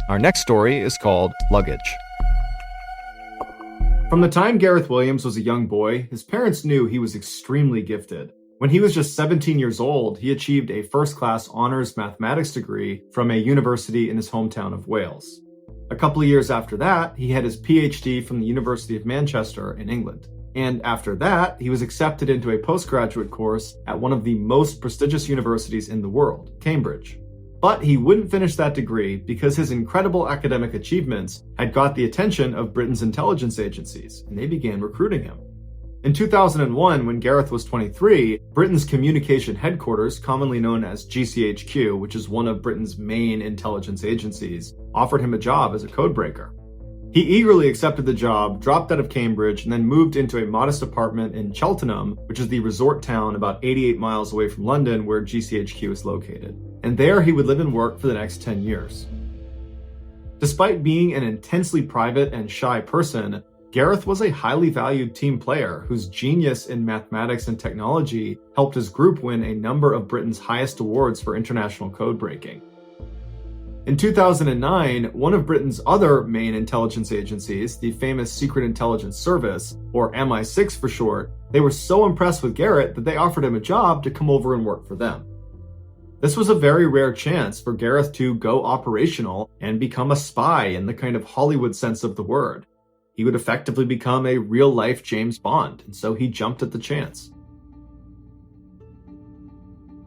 Our next story is called Luggage. From the time Gareth Williams was a young boy, his parents knew he was extremely gifted. When he was just 17 years old, he achieved a first-class honors mathematics degree from a university in his hometown of Wales. A couple of years after that, he had his PhD from the University of Manchester in England. And after that, he was accepted into a postgraduate course at one of the most prestigious universities in the world, Cambridge. But he wouldn't finish that degree because his incredible academic achievements had got the attention of Britain's intelligence agencies, and they began recruiting him. In 2001, when Gareth was 23, Britain's communication headquarters, commonly known as GCHQ, which is one of Britain's main intelligence agencies, offered him a job as a codebreaker. He eagerly accepted the job, dropped out of Cambridge, and then moved into a modest apartment in Cheltenham, which is the resort town about 88 miles away from London where GCHQ is located. And there he would live and work for the next 10 years. Despite being an intensely private and shy person, Gareth was a highly valued team player whose genius in mathematics and technology helped his group win a number of Britain's highest awards for international code breaking. In 2009, one of Britain's other main intelligence agencies, the famous Secret Intelligence Service, or MI6 for short, they were so impressed with Gareth that they offered him a job to come over and work for them. This was a very rare chance for Gareth to go operational and become a spy in the kind of Hollywood sense of the word. He would effectively become a real-life James Bond, and so he jumped at the chance.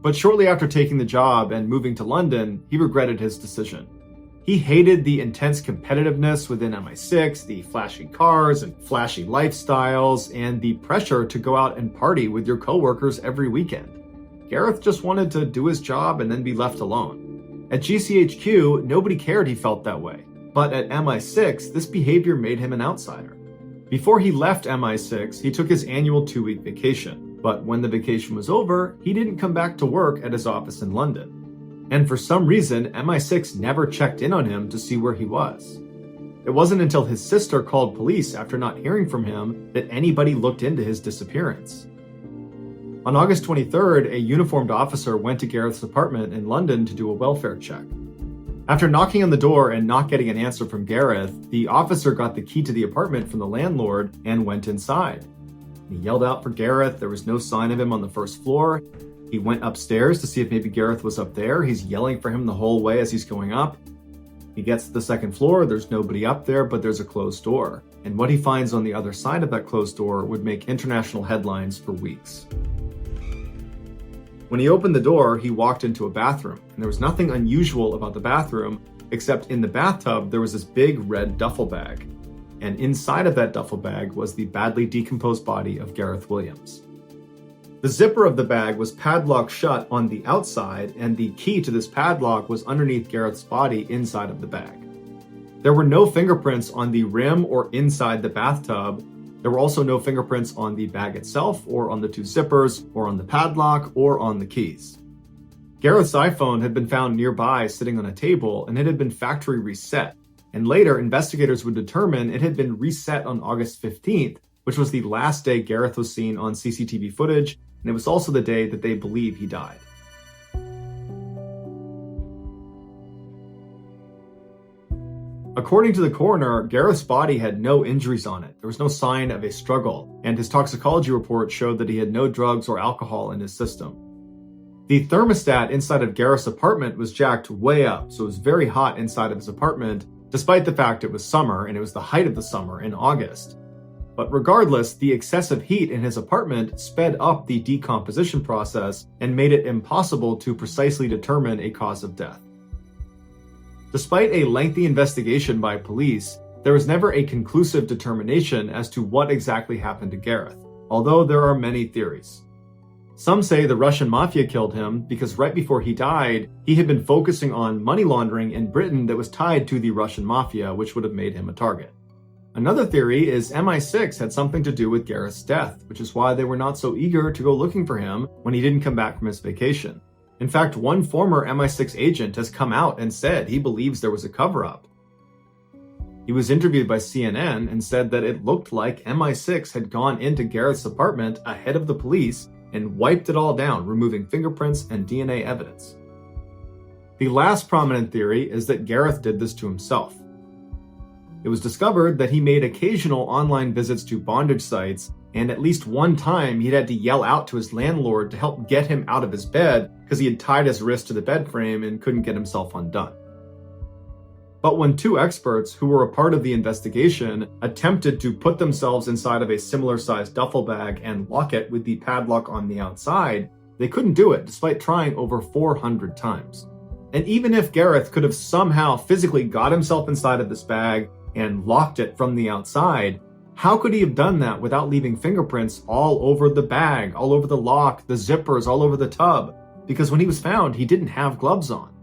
But shortly after taking the job and moving to London, he regretted his decision. He hated the intense competitiveness within MI6, the flashy cars and flashy lifestyles, and the pressure to go out and party with your coworkers every weekend. Gareth just wanted to do his job and then be left alone. At GCHQ, nobody cared he felt that way. But at MI6, this behavior made him an outsider. Before he left MI6, he took his annual 2-week vacation. But when the vacation was over, he didn't come back to work at his office in London. And for some reason, MI6 never checked in on him to see where he was. It wasn't until his sister called police after not hearing from him that anybody looked into his disappearance. On August 23rd, a uniformed officer went to Gareth's apartment in London to do a welfare check. After knocking on the door and not getting an answer from Gareth, the officer got the key to the apartment from the landlord and went inside. He yelled out for Gareth. There was no sign of him on the first floor. He went upstairs to see if maybe Gareth was up there. He's yelling for him the whole way as he's going up. He gets to the second floor. There's nobody up there, but there's a closed door. And what he finds on the other side of that closed door would make international headlines for weeks. When he opened the door, he walked into a bathroom, and there was nothing unusual about the bathroom, except in the bathtub there was this big red duffel bag. And inside of that duffel bag was the badly decomposed body of Gareth Williams. The zipper of the bag was padlocked shut on the outside, and the key to this padlock was underneath Gareth's body inside of the bag. There were no fingerprints on the rim or inside the bathtub. There were also no fingerprints on the bag itself, or on the 2 zippers, or on the padlock, or on the keys. Gareth's iPhone had been found nearby sitting on a table, and it had been factory reset. And later, investigators would determine it had been reset on August 15th, which was the last day Gareth was seen on CCTV footage, and it was also the day that they believe he died. According to the coroner, Gareth's body had no injuries on it. There was no sign of a struggle, and his toxicology report showed that he had no drugs or alcohol in his system. The thermostat inside of Gareth's apartment was jacked way up, so it was very hot inside of his apartment, despite the fact it was summer and it was the height of the summer in August. But regardless, the excessive heat in his apartment sped up the decomposition process and made it impossible to precisely determine a cause of death. Despite a lengthy investigation by police, there was never a conclusive determination as to what exactly happened to Gareth, although there are many theories. Some say the Russian mafia killed him because right before he died, he had been focusing on money laundering in Britain that was tied to the Russian mafia, which would have made him a target. Another theory is MI6 had something to do with Gareth's death, which is why they were not so eager to go looking for him when he didn't come back from his vacation. In fact, one former MI6 agent has come out and said he believes there was a cover-up. He was interviewed by CNN and said that it looked like MI6 had gone into Gareth's apartment ahead of the police and wiped it all down, removing fingerprints and DNA evidence. The last prominent theory is that Gareth did this to himself. It was discovered that he made occasional online visits to bondage sites, and at least one time he'd had to yell out to his landlord to help get him out of his bed because he had tied his wrist to the bed frame and couldn't get himself undone. But when two experts who were a part of the investigation attempted to put themselves inside of a similar-sized duffel bag and lock it with the padlock on the outside, they couldn't do it despite trying over 400 times. And even if Gareth could have somehow physically got himself inside of this bag and locked it from the outside, how could he have done that without leaving fingerprints all over the bag, all over the lock, the zippers, all over the tub? Because when he was found, he didn't have gloves on.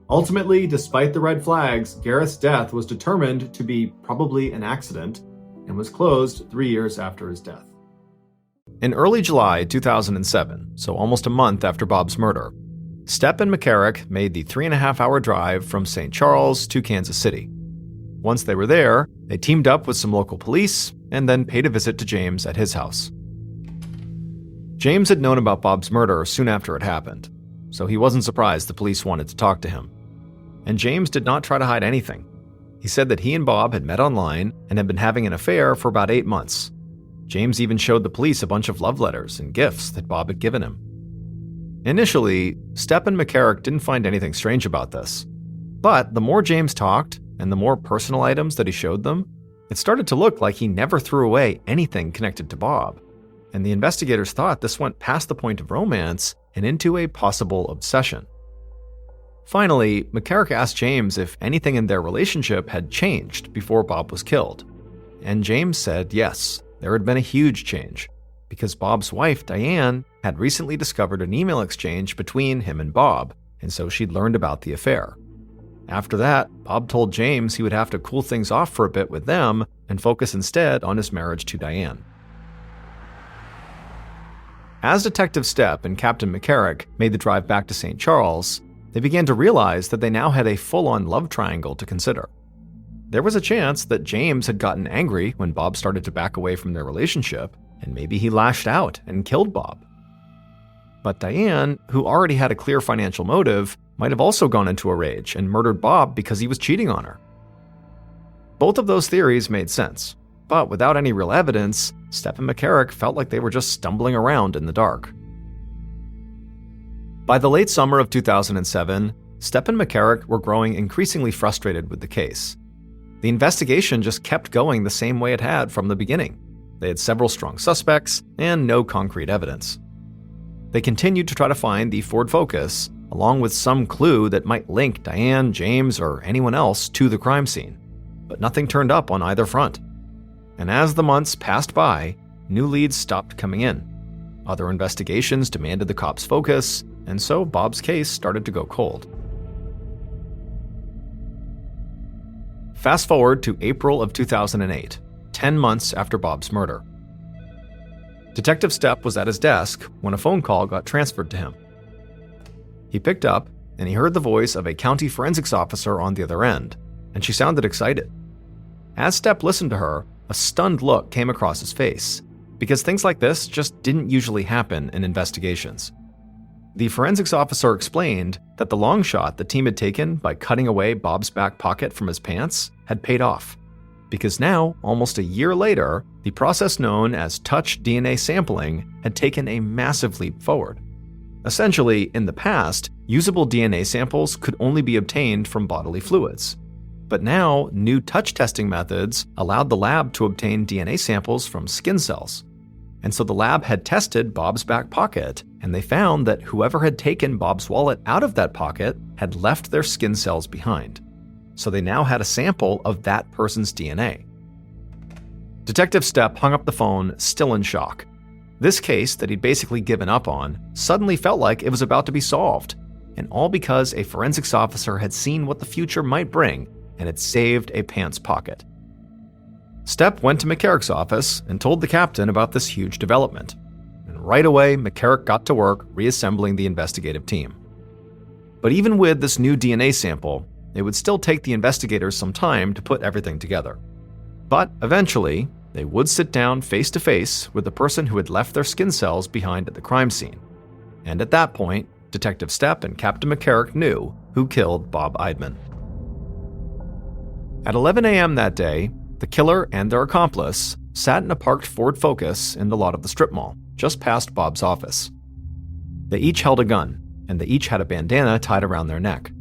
Ultimately, despite the red flags, Gareth's death was determined to be probably an accident and was closed 3 years after his death. In early July 2007, so almost a month after Bob's murder, Stepp and McCarrick made the 3.5-hour drive from St. Charles to Kansas City. Once they were there, they teamed up with some local police and then paid a visit to James at his house. James had known about Bob's murder soon after it happened, so he wasn't surprised the police wanted to talk to him. And James did not try to hide anything. He said that he and Bob had met online and had been having an affair for about 8 months. James even showed the police a bunch of love letters and gifts that Bob had given him. Initially, Stepp and McCarrick didn't find anything strange about this. But the more James talked, and the more personal items that he showed them, it started to look like he never threw away anything connected to Bob. And the investigators thought this went past the point of romance and into a possible obsession. Finally, McCarrick asked James if anything in their relationship had changed before Bob was killed. And James said yes, there had been a huge change, because Bob's wife, Diane, had recently discovered an email exchange between him and Bob, and so she'd learned about the affair. After that, Bob told James he would have to cool things off for a bit with them and focus instead on his marriage to Diane. As Detective Stepp and Captain McCarrick made the drive back to St. Charles, they began to realize that they now had a full-on love triangle to consider. There was a chance that James had gotten angry when Bob started to back away from their relationship, and maybe he lashed out and killed Bob. But Diane, who already had a clear financial motive, might have also gone into a rage and murdered Bob because he was cheating on her. Both of those theories made sense, but without any real evidence, Stepp and McCarrick felt like they were just stumbling around in the dark. By the late summer of 2007, Stepp and McCarrick were growing increasingly frustrated with the case. The investigation just kept going the same way it had from the beginning. They had several strong suspects and no concrete evidence. They continued to try to find the Ford Focus, along with some clue that might link Diane, James, or anyone else to the crime scene. But nothing turned up on either front. And as the months passed by, new leads stopped coming in. Other investigations demanded the cops' focus, and so Bob's case started to go cold. Fast forward to April of 2008, 10 months after Bob's murder. Detective Stepp was at his desk when a phone call got transferred to him. He picked up, and he heard the voice of a county forensics officer on the other end, and she sounded excited. As Stepp listened to her, a stunned look came across his face, because things like this just didn't usually happen in investigations. The forensics officer explained that the long shot the team had taken by cutting away Bob's back pocket from his pants had paid off, because now, almost a year later, the process known as touch DNA sampling had taken a massive leap forward. Essentially, in the past, usable DNA samples could only be obtained from bodily fluids. But now, new touch testing methods allowed the lab to obtain DNA samples from skin cells. And so the lab had tested Bob's back pocket, and they found that whoever had taken Bob's wallet out of that pocket had left their skin cells behind. So they now had a sample of that person's DNA. Detective Stepp hung up the phone, still in shock. This case that he'd basically given up on suddenly felt like it was about to be solved, and all because a forensics officer had seen what the future might bring and had saved a pants pocket. Stepp went to McCarrick's office and told the captain about this huge development, and right away McCarrick got to work reassembling the investigative team. But even with this new DNA sample, it would still take the investigators some time to put everything together. But eventually, they would sit down face to face with the person who had left their skin cells behind at the crime scene. And at that point, Detective Stepp and Captain McCarrick knew who killed Bob Eidman. At 11 a.m. that day, the killer and their accomplice sat in a parked Ford Focus in the lot of the strip mall, just past Bob's office. They each held a gun, and they each had a bandana tied around their neck.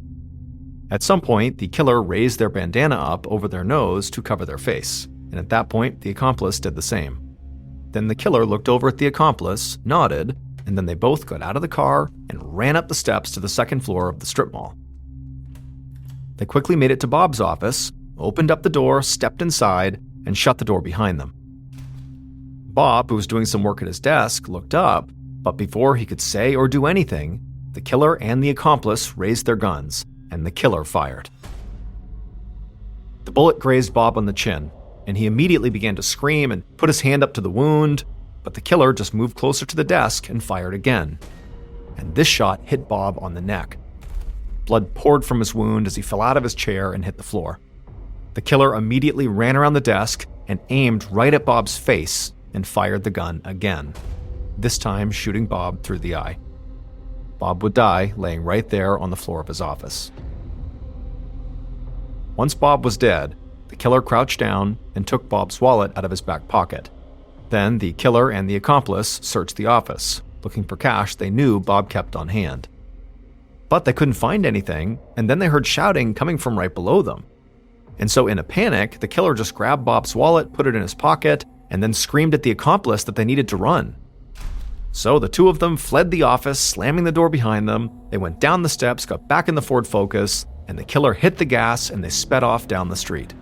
At some point, the killer raised their bandana up over their nose to cover their face, and at that point, the accomplice did the same. Then the killer looked over at the accomplice, nodded, and then they both got out of the car and ran up the steps to the second floor of the strip mall. They quickly made it to Bob's office, opened up the door, stepped inside, and shut the door behind them. Bob, who was doing some work at his desk, looked up, but before he could say or do anything, the killer and the accomplice raised their guns, and the killer fired. The bullet grazed Bob on the chin, and he immediately began to scream and put his hand up to the wound, but the killer just moved closer to the desk and fired again. And this shot hit Bob on the neck. Blood poured from his wound as he fell out of his chair and hit the floor. The killer immediately ran around the desk and aimed right at Bob's face and fired the gun again, this time shooting Bob through the eye. Bob would die laying right there on the floor of his office. Once Bob was dead, the killer crouched down and took Bob's wallet out of his back pocket. Then the killer and the accomplice searched the office, looking for cash they knew Bob kept on hand. But they couldn't find anything, and then they heard shouting coming from right below them. And so in a panic, the killer just grabbed Bob's wallet, put it in his pocket, and then screamed at the accomplice that they needed to run. So the two of them fled the office, slamming the door behind them. They went down the steps, got back in the Ford Focus, and the killer hit the gas and they sped off down the street.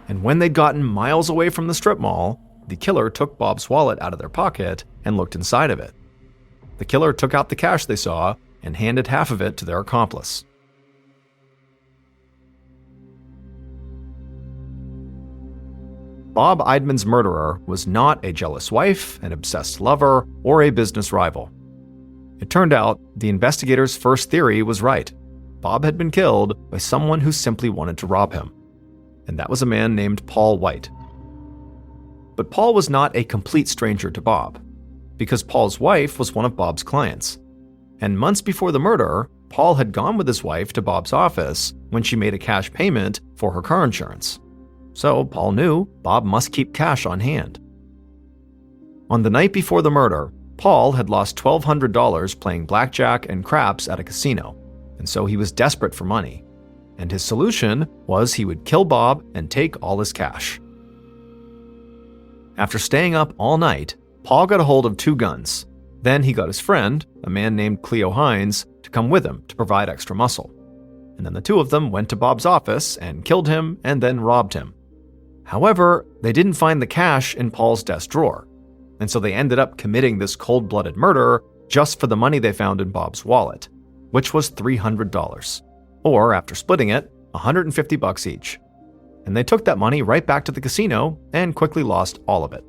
And when they'd gotten miles away from the strip mall, the killer took Bob's wallet out of their pocket and looked inside of it. The killer took out the cash they saw and handed half of it to their accomplice. Bob Eidman's murderer was not a jealous wife, an obsessed lover, or a business rival. It turned out the investigators' first theory was right. Bob had been killed by someone who simply wanted to rob him. And that was a man named Paul White. But Paul was not a complete stranger to Bob, because Paul's wife was one of Bob's clients. And months before the murder, Paul had gone with his wife to Bob's office when she made a cash payment for her car insurance. So Paul knew Bob must keep cash on hand. On the night before the murder, Paul had lost $1,200 playing blackjack and craps at a casino, and so he was desperate for money. And his solution was he would kill Bob and take all his cash. After staying up all night, Paul got a hold of 2 guns. Then he got his friend, a man named Cleo Hines, to come with him to provide extra muscle. And then the two of them went to Bob's office and killed him and then robbed him. However, they didn't find the cash in Paul's desk drawer, and so they ended up committing this cold-blooded murder just for the money they found in Bob's wallet, which was $300, or after splitting it, $150 each. And they took that money right back to the casino and quickly lost all of it.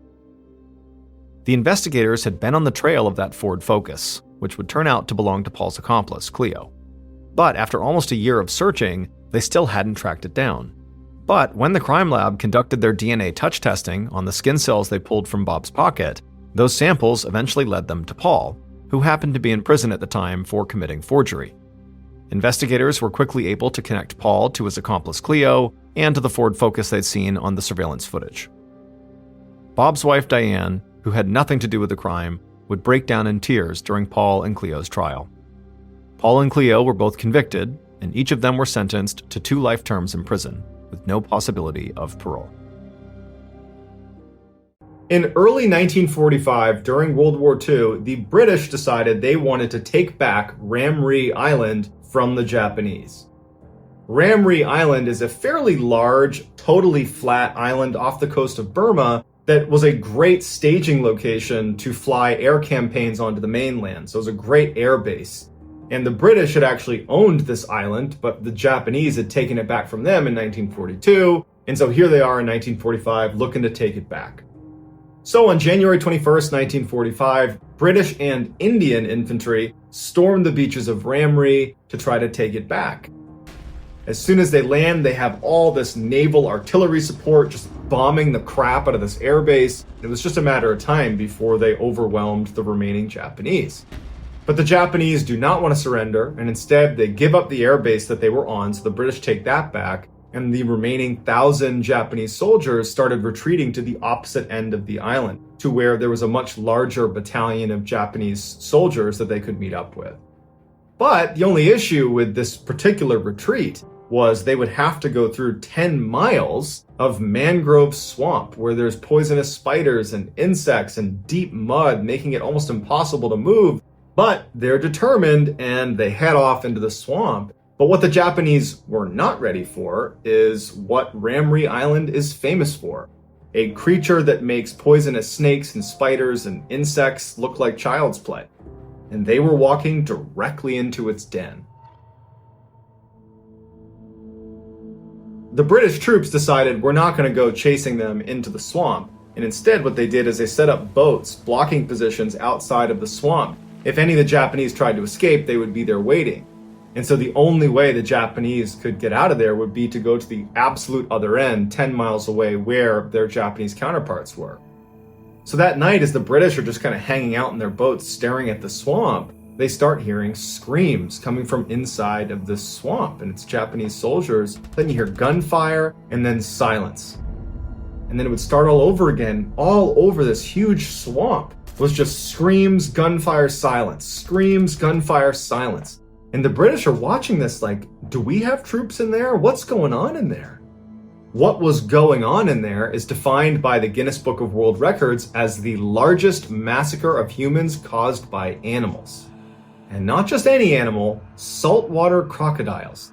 The investigators had been on the trail of that Ford Focus, which would turn out to belong to Paul's accomplice, Cleo. But after almost a year of searching, they still hadn't tracked it down. But when the crime lab conducted their DNA touch testing on the skin cells they pulled from Bob's pocket, those samples eventually led them to Paul, who happened to be in prison at the time for committing forgery. Investigators were quickly able to connect Paul to his accomplice Cleo and to the Ford Focus they'd seen on the surveillance footage. Bob's wife Diane, who had nothing to do with the crime, would break down in tears during Paul and Cleo's trial. Paul and Cleo were both convicted, and each of them were sentenced to 2 life terms in prison, with no possibility of parole. In early 1945, during World War II, the British decided they wanted to take back Ramree Island from the Japanese. Ramree Island is a fairly large, totally flat island off the coast of Burma that was a great staging location to fly air campaigns onto the mainland. So it was a great air base. And the British had actually owned this island, but the Japanese had taken it back from them in 1942. And so here they are in 1945 looking to take it back. So on January 21st, 1945, British and Indian infantry stormed the beaches of Ramree to try to take it back. As soon as they land, they have all this naval artillery support just bombing the crap out of this airbase. It was just a matter of time before they overwhelmed the remaining Japanese. But the Japanese do not want to surrender, and instead they give up the airbase that they were on, so the British take that back, and the remaining 1,000 Japanese soldiers started retreating to the opposite end of the island, to where there was a much larger battalion of Japanese soldiers that they could meet up with. But the only issue with this particular retreat was they would have to go through 10 miles of mangrove swamp where there's poisonous spiders and insects and deep mud, making it almost impossible to move. But they're determined and they head off into the swamp. But what the Japanese were not ready for is what Ramree Island is famous for. A creature that makes poisonous snakes and spiders and insects look like child's play. And they were walking directly into its den. The British troops decided we're not going to go chasing them into the swamp. And instead what they did is they set up boats, blocking positions outside of the swamp. If any of the Japanese tried to escape, they would be there waiting. And so the only way the Japanese could get out of there would be to go to the absolute other end, 10 miles away, where their Japanese counterparts were. So that night, as the British are just kind of hanging out in their boats staring at the swamp, they start hearing screams coming from inside of the swamp, and it's Japanese soldiers. Then you hear gunfire and then silence. And then it would start all over again, all over this huge swamp. It was just screams, gunfire, silence, screams, gunfire, silence. And the British are watching this like, do we have troops in there? What's going on in there? What was going on in there is defined by the Guinness Book of World Records as the largest massacre of humans caused by animals. And not just any animal, saltwater crocodiles.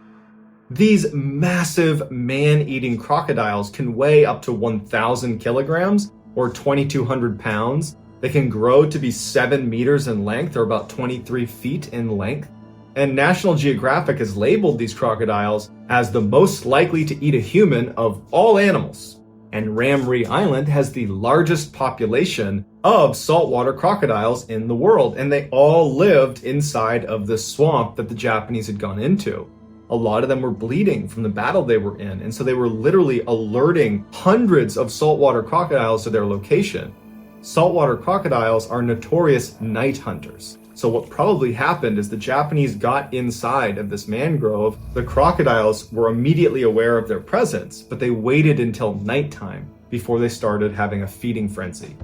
These massive man-eating crocodiles can weigh up to 1,000 kilograms or 2,200 pounds. They can grow to be 7 meters in length or about 23 feet in length. And National Geographic has labeled these crocodiles as the most likely to eat a human of all animals. And Ramree Island has the largest population of saltwater crocodiles in the world, and they all lived inside of the swamp that the Japanese had gone into. A lot of them were bleeding from the battle they were in, and so they were literally alerting hundreds of saltwater crocodiles to their location. Saltwater crocodiles are notorious night hunters. So what probably happened is the Japanese got inside of this mangrove. The crocodiles were immediately aware of their presence, but they waited until nighttime before they started having a feeding frenzy.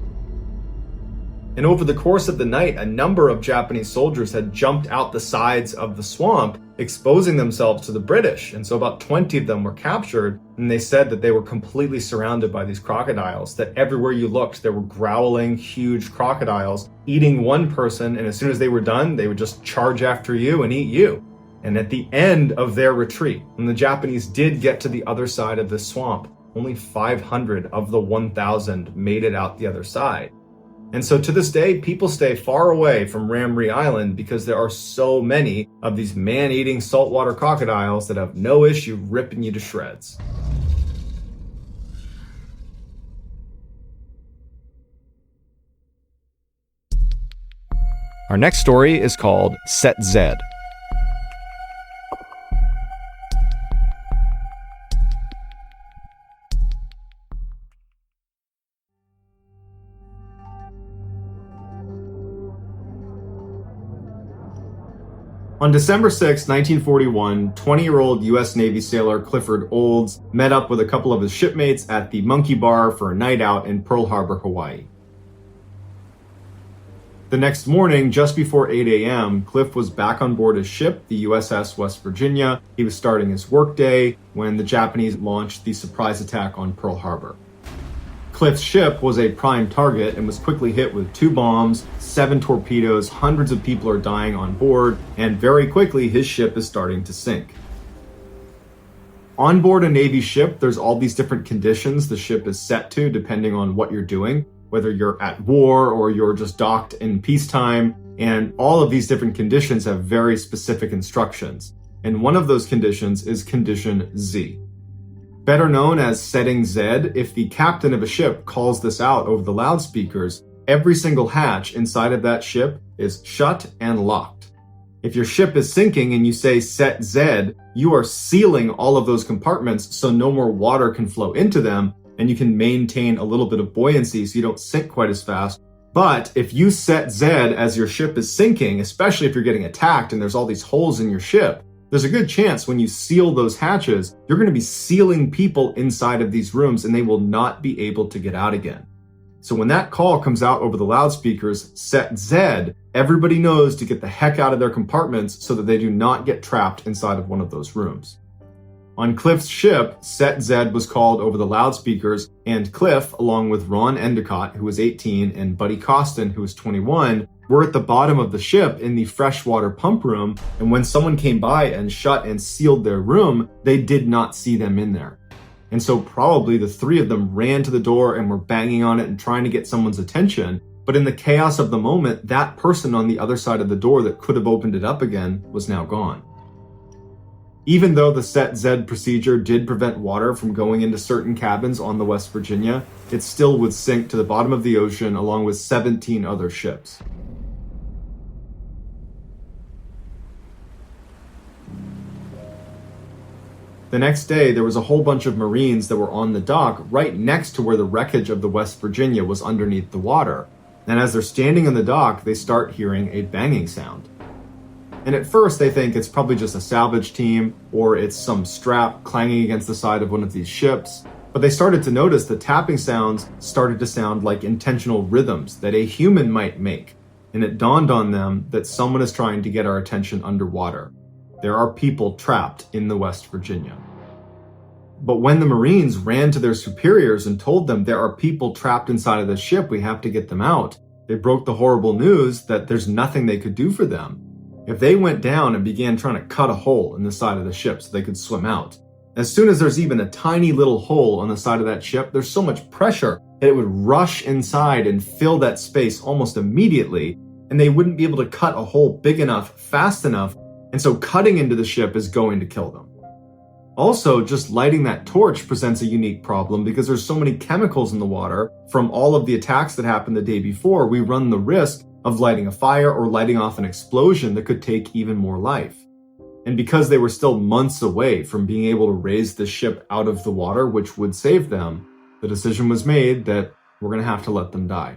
And over the course of the night, a number of Japanese soldiers had jumped out the sides of the swamp, exposing themselves to the British. And so about 20 of them were captured, and they said that they were completely surrounded by these crocodiles, that everywhere you looked, there were growling, huge crocodiles eating one person, and as soon as they were done, they would just charge after you and eat you. And at the end of their retreat, when the Japanese did get to the other side of the swamp, only 500 of the 1,000 made it out the other side. And so to this day, people stay far away from Ramree Island because there are so many of these man-eating saltwater crocodiles that have no issue ripping you to shreds. Our next story is called Set Z. On December 6, 1941, 20-year-old U.S. Navy sailor Clifford Olds met up with a couple of his shipmates at the Monkey Bar for a night out in Pearl Harbor, Hawaii. The next morning, just before 8 a.m., Cliff was back on board his ship, the USS West Virginia. He was starting his workday when the Japanese launched the surprise attack on Pearl Harbor. Cliff's ship was a prime target and was quickly hit with 2 bombs, 7 torpedoes, hundreds of people are dying on board, and very quickly his ship is starting to sink. On board a Navy ship, there's all these different conditions the ship is set to depending on what you're doing, whether you're at war or you're just docked in peacetime, and all of these different conditions have very specific instructions. And one of those conditions is condition Z. Better known as setting Z, if the captain of a ship calls this out over the loudspeakers, every single hatch inside of that ship is shut and locked. If your ship is sinking and you say set Z, you are sealing all of those compartments so no more water can flow into them, and you can maintain a little bit of buoyancy so you don't sink quite as fast. But if you set Z as your ship is sinking, especially if you're getting attacked and there's all these holes in your ship, there's a good chance when you seal those hatches, you're going to be sealing people inside of these rooms and they will not be able to get out again. So when that call comes out over the loudspeakers, set Z, everybody knows to get the heck out of their compartments so that they do not get trapped inside of one of those rooms. On Cliff's ship, Set Z was called over the loudspeakers, and Cliff, along with Ron Endicott, who was 18, and Buddy Costin, who was 21, were at the bottom of the ship in the freshwater pump room, and when someone came by and shut and sealed their room, they did not see them in there. And so probably the three of them ran to the door and were banging on it and trying to get someone's attention, but in the chaos of the moment, that person on the other side of the door that could have opened it up again was now gone. Even though the Set Z procedure did prevent water from going into certain cabins on the West Virginia, it still would sink to the bottom of the ocean along with 17 other ships. The next day, there was a whole bunch of Marines that were on the dock right next to where the wreckage of the West Virginia was underneath the water. And as they're standing on the dock, they start hearing a banging sound. And at first they think it's probably just a salvage team or it's some strap clanging against the side of one of these ships. But they started to notice the tapping sounds started to sound like intentional rhythms that a human might make. And it dawned on them that someone is trying to get our attention underwater. There are people trapped in the West Virginia. But when the Marines ran to their superiors and told them there are people trapped inside of the ship, we have to get them out, they broke the horrible news that there's nothing they could do for them. If they went down and began trying to cut a hole in the side of the ship so they could swim out, as soon as there's even a tiny little hole on the side of that ship, there's so much pressure that it would rush inside and fill that space almost immediately, and they wouldn't be able to cut a hole big enough, fast enough, and so cutting into the ship is going to kill them. Also, just lighting that torch presents a unique problem because there's so many chemicals in the water from all of the attacks that happened the day before, we run the risk of lighting a fire or lighting off an explosion that could take even more life. And because they were still months away from being able to raise the ship out of the water, which would save them, the decision was made that we're going to have to let them die.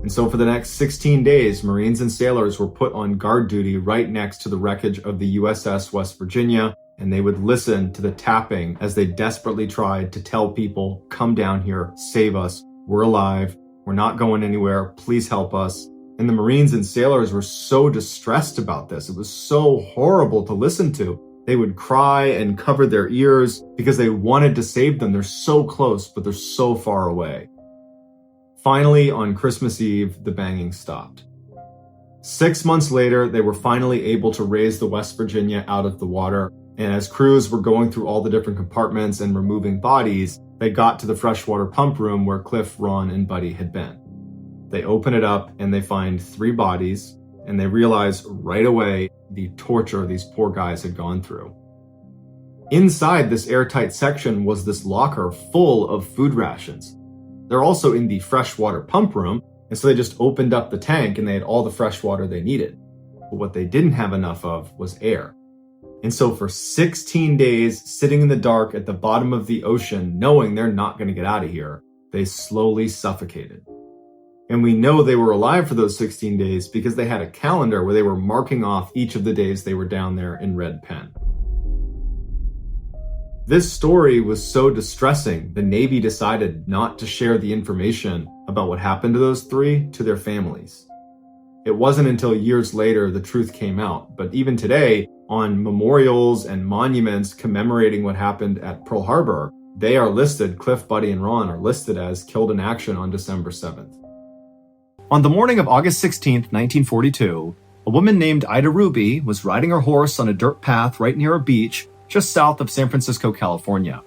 And so for the next 16 days, Marines and sailors were put on guard duty right next to the wreckage of the USS West Virginia, and they would listen to the tapping as they desperately tried to tell people, come down here, save us, we're alive, we're not going anywhere, please help us. And the Marines and sailors were so distressed about this. It was so horrible to listen to. They would cry and cover their ears because they wanted to save them. They're so close, but they're so far away. Finally, on Christmas Eve, the banging stopped. 6 months later, they were finally able to raise the West Virginia out of the water. And as crews were going through all the different compartments and removing bodies, they got to the freshwater pump room where Cliff, Ron, and Buddy had been. They open it up and they find 3 bodies, and they realize right away the torture these poor guys had gone through. Inside this airtight section was this locker full of food rations. They're also in the freshwater pump room, and so they just opened up the tank and they had all the fresh water they needed. But what they didn't have enough of was air. And so for 16 days, sitting in the dark at the bottom of the ocean, knowing they're not going to get out of here, they slowly suffocated. And we know they were alive for those 16 days because they had a calendar where they were marking off each of the days they were down there in red pen. This story was so distressing, the Navy decided not to share the information about what happened to those 3 to their families. It wasn't until years later the truth came out, but even today, on memorials and monuments commemorating what happened at Pearl Harbor, they are listed, Cliff, Buddy, and Ron are listed as killed in action on December 7th. On the morning of August 16th, 1942, a woman named Ida Ruby was riding her horse on a dirt path right near a beach just south of San Francisco, California.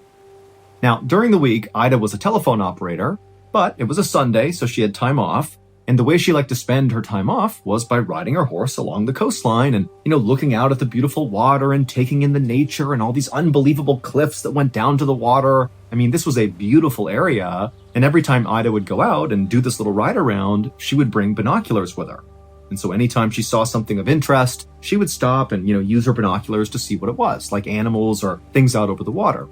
Now, during the week, Ida was a telephone operator, but it was a Sunday, so she had time off. And the way she liked to spend her time off was by riding her horse along the coastline and, looking out at the beautiful water and taking in the nature and all these unbelievable cliffs that went down to the water. I mean, this was a beautiful area. And every time Ida would go out and do this little ride around, she would bring binoculars with her. And so anytime she saw something of interest, she would stop and, use her binoculars to see what it was, like animals or things out over the water.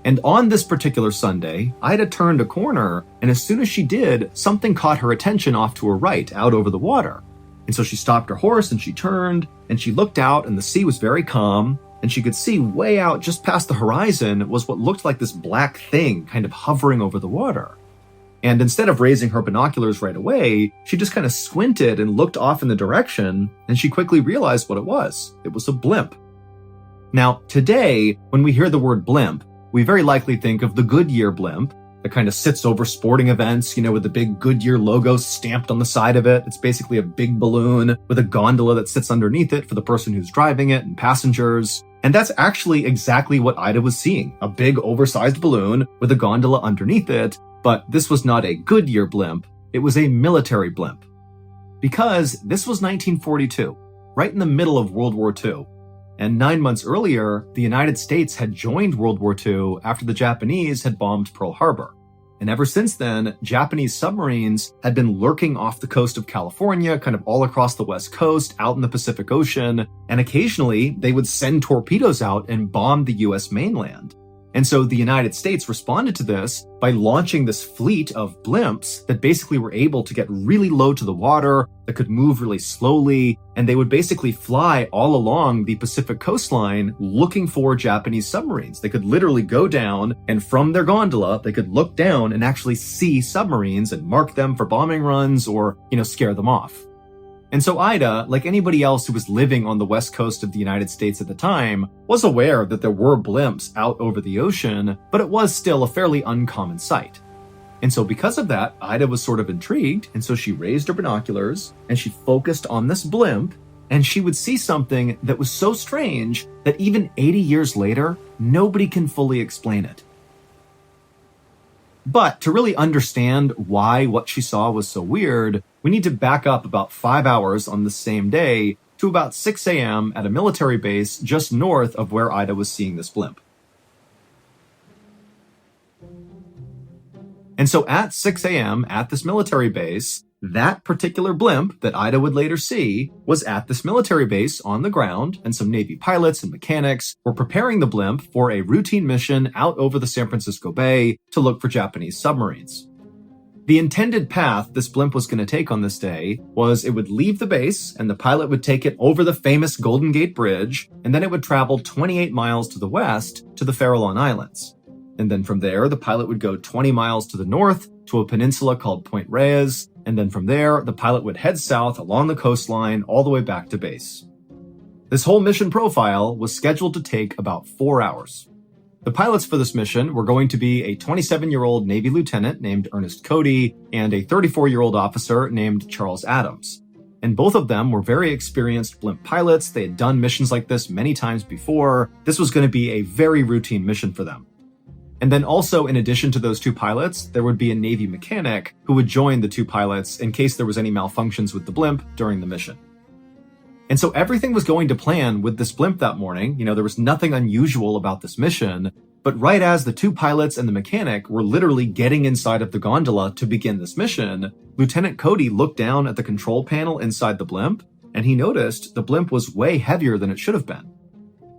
And on this particular Sunday, Ida turned a corner, and as soon as she did, something caught her attention off to her right, out over the water. And so she stopped her horse and she turned, and she looked out, and the sea was very calm, and she could see way out just past the horizon was what looked like this black thing kind of hovering over the water. And instead of raising her binoculars right away, she just kind of squinted and looked off in the direction, and she quickly realized what it was. It was a blimp. Now, today, when we hear the word blimp, we very likely think of the Goodyear blimp that kind of sits over sporting events, with the big Goodyear logo stamped on the side of it. It's basically a big balloon with a gondola that sits underneath it for the person who's driving it and passengers. And that's actually exactly what Ida was seeing, a big oversized balloon with a gondola underneath it. But this was not a Goodyear blimp, it was a military blimp. Because this was 1942, right in the middle of World War II. And 9 months earlier, the United States had joined World War II after the Japanese had bombed Pearl Harbor. And ever since then, Japanese submarines had been lurking off the coast of California, kind of all across the West Coast, out in the Pacific Ocean, and occasionally they would send torpedoes out and bomb the US mainland. And so the United States responded to this by launching this fleet of blimps that basically were able to get really low to the water, that could move really slowly, and they would basically fly all along the Pacific coastline looking for Japanese submarines. They could literally go down, and from their gondola, they could look down and actually see submarines and mark them for bombing runs or, scare them off. And so Ida, like anybody else who was living on the west coast of the United States at the time, was aware that there were blimps out over the ocean, but it was still a fairly uncommon sight. And so because of that, Ida was sort of intrigued, and so she raised her binoculars, and she focused on this blimp, and she would see something that was so strange that even 80 years later, nobody can fully explain it. But to really understand why what she saw was so weird, we need to back up about 5 hours on the same day to about 6 a.m. at a military base just north of where Ida was seeing this blimp. And so at 6 a.m. at this military base, that particular blimp that Ida would later see was at this military base on the ground, and some Navy pilots and mechanics were preparing the blimp for a routine mission out over the San Francisco Bay to look for Japanese submarines. The intended path this blimp was going to take on this day was it would leave the base, and the pilot would take it over the famous Golden Gate Bridge, and then it would travel 28 miles to the west to the Farallon Islands. And then from there, the pilot would go 20 miles to the north to a peninsula called Point Reyes, and then from there, the pilot would head south along the coastline all the way back to base. This whole mission profile was scheduled to take about 4 hours. The pilots for this mission were going to be a 27-year-old Navy lieutenant named Ernest Cody and a 34-year-old officer named Charles Adams. And both of them were very experienced blimp pilots. They had done missions like this many times before. This was going to be a very routine mission for them. And then also, in addition to those two pilots, there would be a Navy mechanic who would join the two pilots in case there was any malfunctions with the blimp during the mission. And so everything was going to plan with this blimp that morning. There was nothing unusual about this mission. But right as the two pilots and the mechanic were literally getting inside of the gondola to begin this mission, Lieutenant Cody looked down at the control panel inside the blimp, and he noticed the blimp was way heavier than it should have been.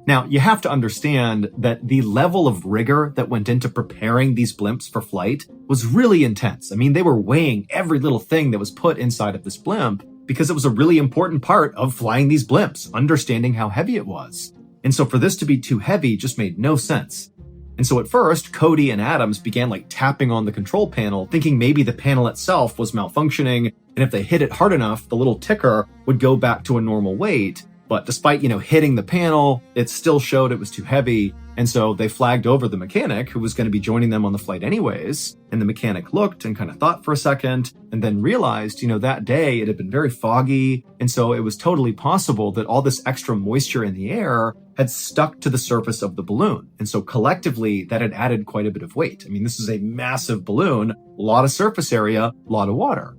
Now, you have to understand that the level of rigor that went into preparing these blimps for flight was really intense. I mean, they were weighing every little thing that was put inside of this blimp because it was a really important part of flying these blimps, understanding how heavy it was. And so for this to be too heavy just made no sense. And so at first, Cody and Adams began tapping on the control panel, thinking maybe the panel itself was malfunctioning, and if they hit it hard enough, the little ticker would go back to a normal weight. But despite, hitting the panel, it still showed it was too heavy. And so they flagged over the mechanic who was going to be joining them on the flight anyways. And the mechanic looked and kind of thought for a second and then realized, that day it had been very foggy. And so it was totally possible that all this extra moisture in the air had stuck to the surface of the balloon. And so collectively that had added quite a bit of weight. I mean, this is a massive balloon, a lot of surface area, a lot of water.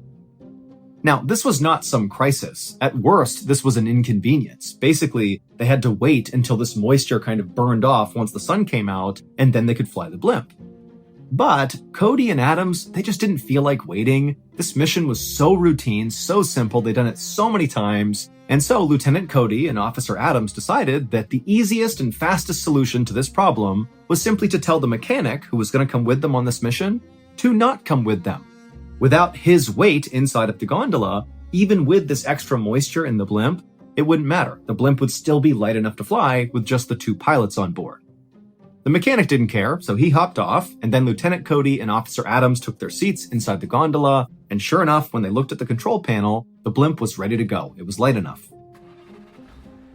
Now, this was not some crisis. At worst, this was an inconvenience. Basically, they had to wait until this moisture kind of burned off once the sun came out, and then they could fly the blimp. But Cody and Adams, they just didn't feel like waiting. This mission was so routine, so simple, they'd done it so many times, And so Lieutenant Cody and Officer Adams decided that the easiest and fastest solution to this problem was simply to tell the mechanic who was going to come with them on this mission to not come with them. Without his weight inside of the gondola, even with this extra moisture in the blimp, it wouldn't matter. The blimp would still be light enough to fly with just the 2 pilots on board. The mechanic didn't care, so he hopped off, and then Lieutenant Cody and Officer Adams took their seats inside the gondola, and sure enough, when they looked at the control panel, the blimp was ready to go. It was light enough.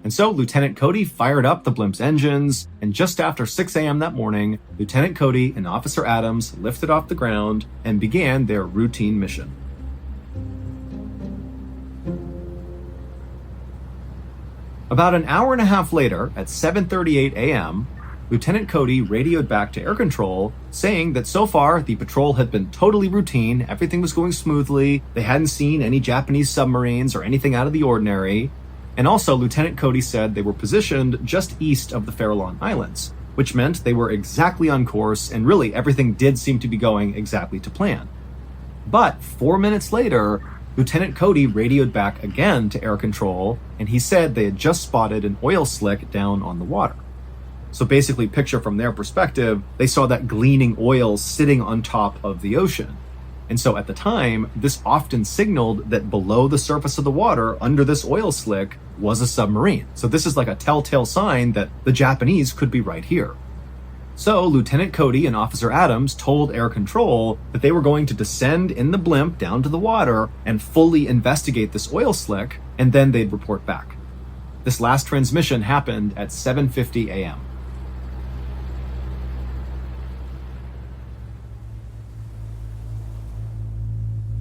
And so Lieutenant Cody fired up the blimp's engines, and just after 6 a.m. that morning, Lieutenant Cody and Officer Adams lifted off the ground and began their routine mission. About an hour and a half later, at 7:38 a.m., Lieutenant Cody radioed back to air control, saying that so far the patrol had been totally routine, everything was going smoothly, they hadn't seen any Japanese submarines or anything out of the ordinary. And also, Lieutenant Cody said they were positioned just east of the Farallon Islands, which meant they were exactly on course, and really everything did seem to be going exactly to plan. But 4 minutes later, Lieutenant Cody radioed back again to air control, and he said they had just spotted an oil slick down on the water. So basically, picture from their perspective, they saw that gleaming oil sitting on top of the ocean. And so at the time, this often signaled that below the surface of the water, under this oil slick, was a submarine. So this is like a telltale sign that the Japanese could be right here. So Lieutenant Cody and Officer Adams told air control that they were going to descend in the blimp down to the water and fully investigate this oil slick, and then they'd report back. This last transmission happened at 7:50 a.m.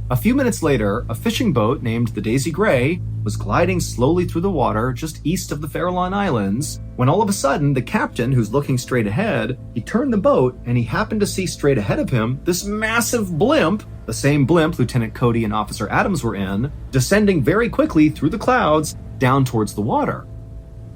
A few minutes later, a fishing boat named the Daisy Gray was gliding slowly through the water just east of the Farallon Islands, when all of a sudden the captain, who's looking straight ahead, he turned the boat and he happened to see straight ahead of him this massive blimp, the same blimp Lieutenant Cody and Officer Adams were in, descending very quickly through the clouds down towards the water.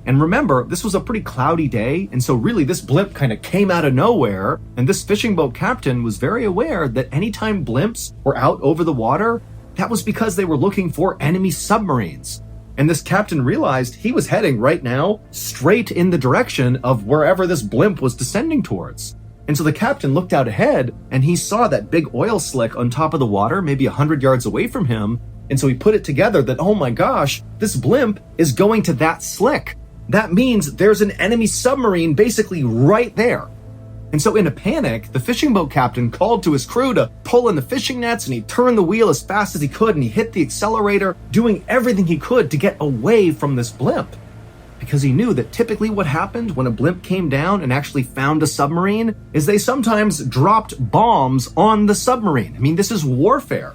And remember, this was a pretty cloudy day, and so really this blimp kind of came out of nowhere, and this fishing boat captain was very aware that anytime blimps were out over the water, that was because they were looking for enemy submarines. And this captain realized he was heading right now straight in the direction of wherever this blimp was descending towards. And so the captain looked out ahead, and he saw that big oil slick on top of the water, maybe 100 yards away from him, and so he put it together that, oh my gosh, this blimp is going to that slick. That means there's an enemy submarine basically right there. And so in a panic, the fishing boat captain called to his crew to pull in the fishing nets, and he turned the wheel as fast as he could, and he hit the accelerator, doing everything he could to get away from this blimp. Because he knew that typically what happened when a blimp came down and actually found a submarine is they sometimes dropped bombs on the submarine. I mean, this is warfare.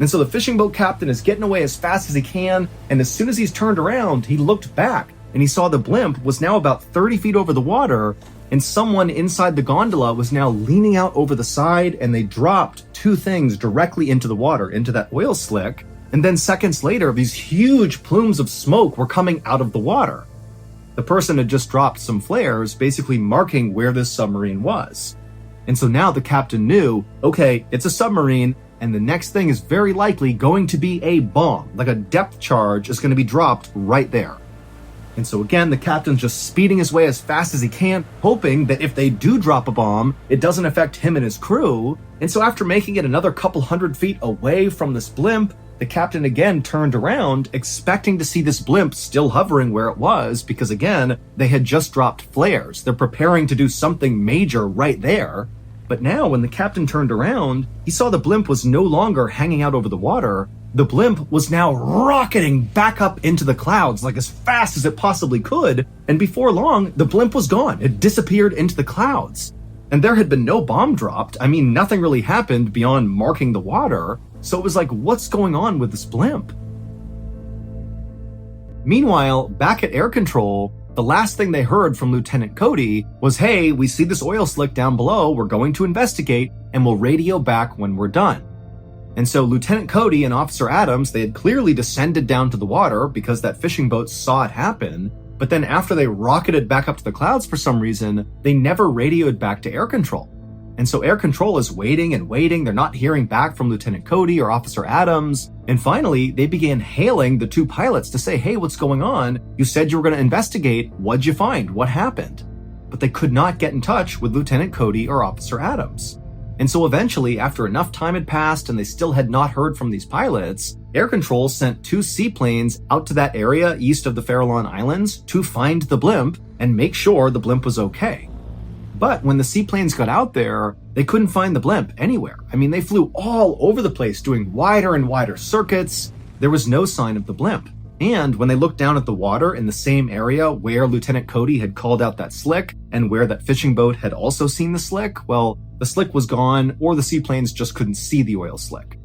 And so the fishing boat captain is getting away as fast as he can, and as soon as he's turned around, he looked back, and he saw the blimp was now about 30 feet over the water, and someone inside the gondola was now leaning out over the side, and they dropped 2 things directly into the water, into that oil slick. And then seconds later, these huge plumes of smoke were coming out of the water. The person had just dropped some flares, basically marking where this submarine was. And so now the captain knew, okay, it's a submarine, and the next thing is very likely going to be a bomb, like a depth charge is going to be dropped right there. And so again, the captain's just speeding his way as fast as he can, hoping that if they do drop a bomb, it doesn't affect him and his crew. And so after making it another couple 100 feet away from this blimp, the captain again turned around, expecting to see this blimp still hovering where it was, because again, they had just dropped flares. They're preparing to do something major right there. But now, when the captain turned around, he saw the blimp was no longer hanging out over the water. The blimp was now rocketing back up into the clouds like as fast as it possibly could, and before long, the blimp was gone. It disappeared into the clouds. And there had been no bomb dropped. I mean, nothing really happened beyond marking the water, so it was like, what's going on with this blimp? Meanwhile, back at air control, the last thing they heard from Lieutenant Cody was, hey, we see this oil slick down below, we're going to investigate, and we'll radio back when we're done. And so Lieutenant Cody and Officer Adams, they had clearly descended down to the water because that fishing boat saw it happen, but then after they rocketed back up to the clouds for some reason, they never radioed back to air control. And so air control is waiting and waiting. They're not hearing back from Lieutenant Cody or Officer Adams. And finally, they began hailing the two pilots to say, hey, what's going on? You said you were going to investigate. What'd you find? What happened? But they could not get in touch with Lieutenant Cody or Officer Adams. And so eventually, after enough time had passed and they still had not heard from these pilots, air control sent two seaplanes out to that area east of the Farallon Islands to find the blimp and make sure the blimp was okay. But when the seaplanes got out there, they couldn't find the blimp anywhere. I mean, they flew all over the place doing wider and wider circuits. There was no sign of the blimp. And when they looked down at the water in the same area where Lieutenant Cody had called out that slick and where that fishing boat had also seen the slick, well, the slick was gone or the seaplanes just couldn't see the oil slick.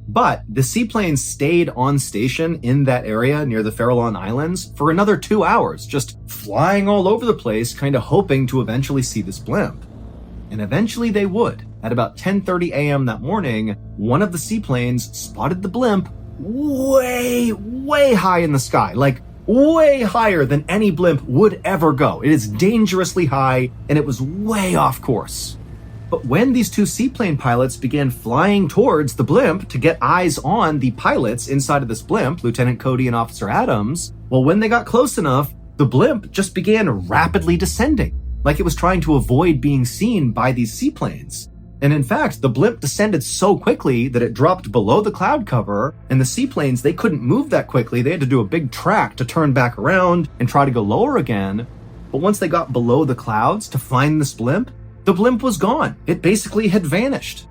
But the seaplanes stayed on station in that area near the Farallon Islands for another 2 hours, just flying all over the place, kind of hoping to eventually see this blimp. And eventually they would. At about 10:30 a.m. that morning, one of the seaplanes spotted the blimp way high in the sky, like way higher than any blimp would ever go. It is dangerously high, and it was way off course. But when these two seaplane pilots began flying towards the blimp to get eyes on the pilots inside of this blimp, Lieutenant Cody and Officer Adams, well, when they got close enough, the blimp just began rapidly descending, like it was trying to avoid being seen by these seaplanes. And in fact, the blimp descended so quickly that it dropped below the cloud cover, and the seaplanes, they couldn't move that quickly. They had to do a big track to turn back around and try to go lower again. But once they got below the clouds to find this blimp, the blimp was gone. It basically had vanished.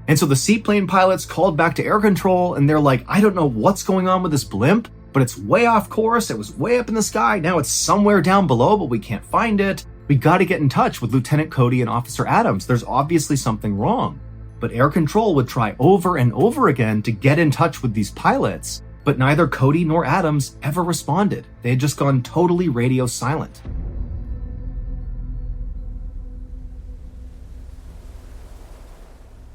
And so the seaplane pilots called back to air control, and they're like, I don't know what's going on with this blimp, but it's way off course. It was way up in the sky. Now it's somewhere down below, but we can't find it. We got to get in touch with Lieutenant Cody and Officer Adams. There's obviously something wrong. But air control would try over and over again to get in touch with these pilots, but neither Cody nor Adams ever responded. They had just gone totally radio silent.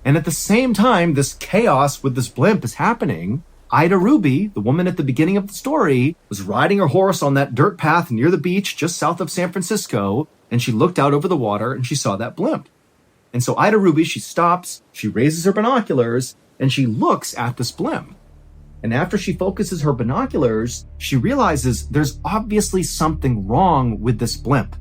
And at the same time this chaos with this blimp is happening, Ida Ruby, the woman at the beginning of the story, was riding her horse on that dirt path near the beach just south of San Francisco, and she looked out over the water and she saw that blimp. And so Ida Ruby, she stops, she raises her binoculars, and she looks at this blimp. And after she focuses her binoculars, she realizes there's obviously something wrong with this blimp.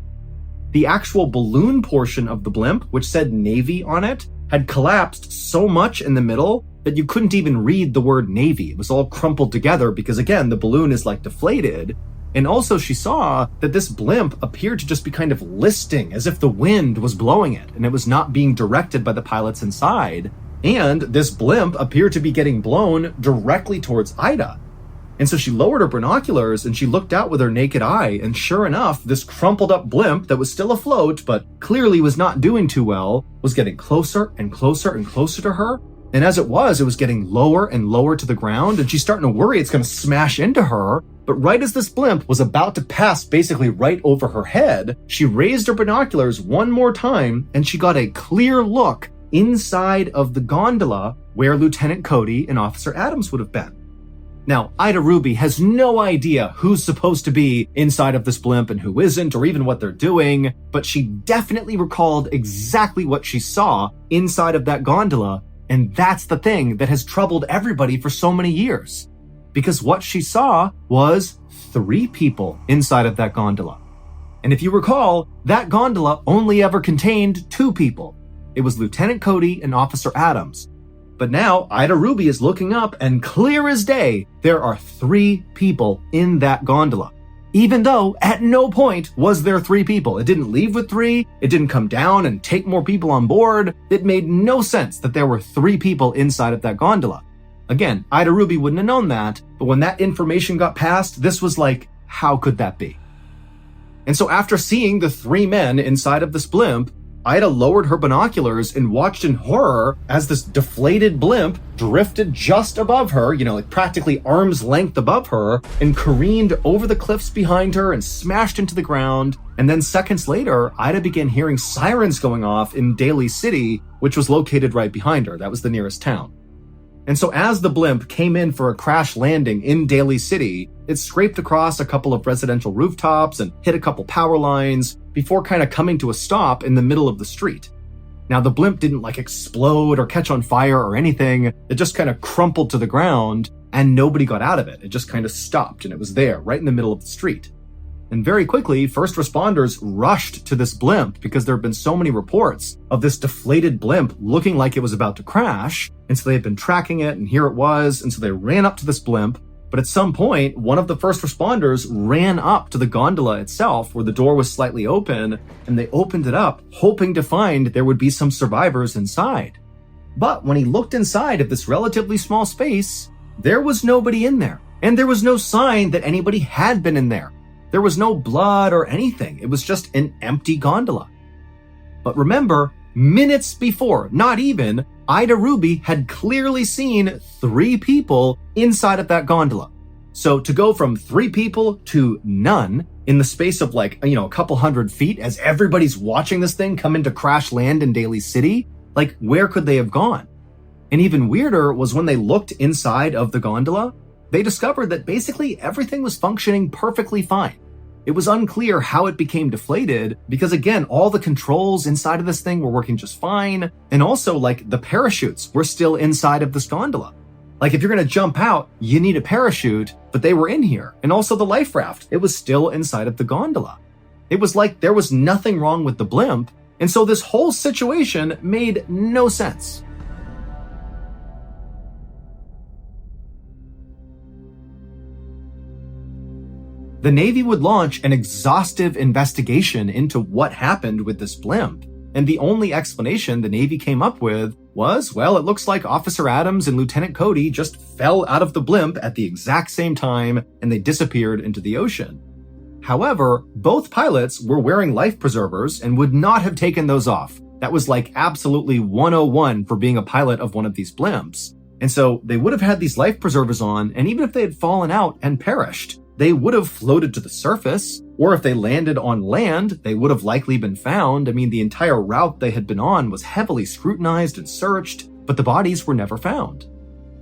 The actual balloon portion of the blimp, which said Navy on it, had collapsed so much in the middle that you couldn't even read the word Navy. It was all crumpled together because, again, the balloon is like deflated. And also she saw that this blimp appeared to just be kind of listing as if the wind was blowing it and it was not being directed by the pilots inside. And this blimp appeared to be getting blown directly towards Ida. And so she lowered her binoculars and she looked out with her naked eye, and sure enough, this crumpled up blimp that was still afloat but clearly was not doing too well was getting closer and closer and closer to her. And as it was getting lower and lower to the ground, and she's starting to worry it's going to smash into her. But right as this blimp was about to pass basically right over her head, she raised her binoculars one more time and she got a clear look inside of the gondola where Lieutenant Cody and Officer Adams would have been. Now, Ida Ruby has no idea who's supposed to be inside of this blimp and who isn't, or even what they're doing, but she definitely recalled exactly what she saw inside of that gondola, and that's the thing that has troubled everybody for so many years. Because what she saw was 3 people inside of that gondola. And if you recall, that gondola only ever contained 2 people. It was Lieutenant Cody and Officer Adams. But now Ida Ruby is looking up, and clear as day, there are 3 people in that gondola. Even though at no point was there 3 people. It didn't leave with 3. It didn't come down and take more people on board. It made no sense that there were 3 people inside of that gondola. Again, Ida Ruby wouldn't have known that, but when that information got passed, this was like, how could that be? And so after seeing the 3 men inside of this blimp, Ida lowered her binoculars and watched in horror as this deflated blimp drifted just above her, like practically arm's length above her, and careened over the cliffs behind her and smashed into the ground. And then seconds later, Ida began hearing sirens going off in Daly City, which was located right behind her. That was the nearest town. And so as the blimp came in for a crash landing in Daly City, it scraped across a couple of residential rooftops and hit a couple power lines before kind of coming to a stop in the middle of the street. Now, the blimp didn't like explode or catch on fire or anything. It just kind of crumpled to the ground and nobody got out of it. It just kind of stopped and it was there right in the middle of the street. And very quickly, first responders rushed to this blimp because there have been so many reports of this deflated blimp looking like it was about to crash. And so they had been tracking it and here it was. And so they ran up to this blimp. But at some point, one of the first responders ran up to the gondola itself where the door was slightly open and they opened it up hoping to find there would be some survivors inside. But when he looked inside of this relatively small space, there was nobody in there. And there was no sign that anybody had been in there. There was no blood or anything. It was just an empty gondola. But remember, minutes before, not even, Ida Ruby had clearly seen 3 people inside of that gondola. So to go from 3 people to none in the space of a couple 100 feet as everybody's watching this thing come into crash land in Daly City, where could they have gone? And even weirder was when they looked inside of the gondola, they discovered that basically everything was functioning perfectly fine. It was unclear how it became deflated because, again, all the controls inside of this thing were working just fine. And also, the parachutes were still inside of this gondola. If you're going to jump out, you need a parachute, but they were in here. And also the life raft, it was still inside of the gondola. It was like there was nothing wrong with the blimp. And so this whole situation made no sense. The Navy would launch an exhaustive investigation into what happened with this blimp, and the only explanation the Navy came up with was, well, it looks like Officer Adams and Lieutenant Cody just fell out of the blimp at the exact same time and they disappeared into the ocean. However, both pilots were wearing life preservers and would not have taken those off. That was absolutely 101 for being a pilot of one of these blimps. And so they would have had these life preservers on, and even if they had fallen out and perished, they would have floated to the surface, or if they landed on land, they would have likely been found. I mean, the entire route they had been on was heavily scrutinized and searched, but the bodies were never found.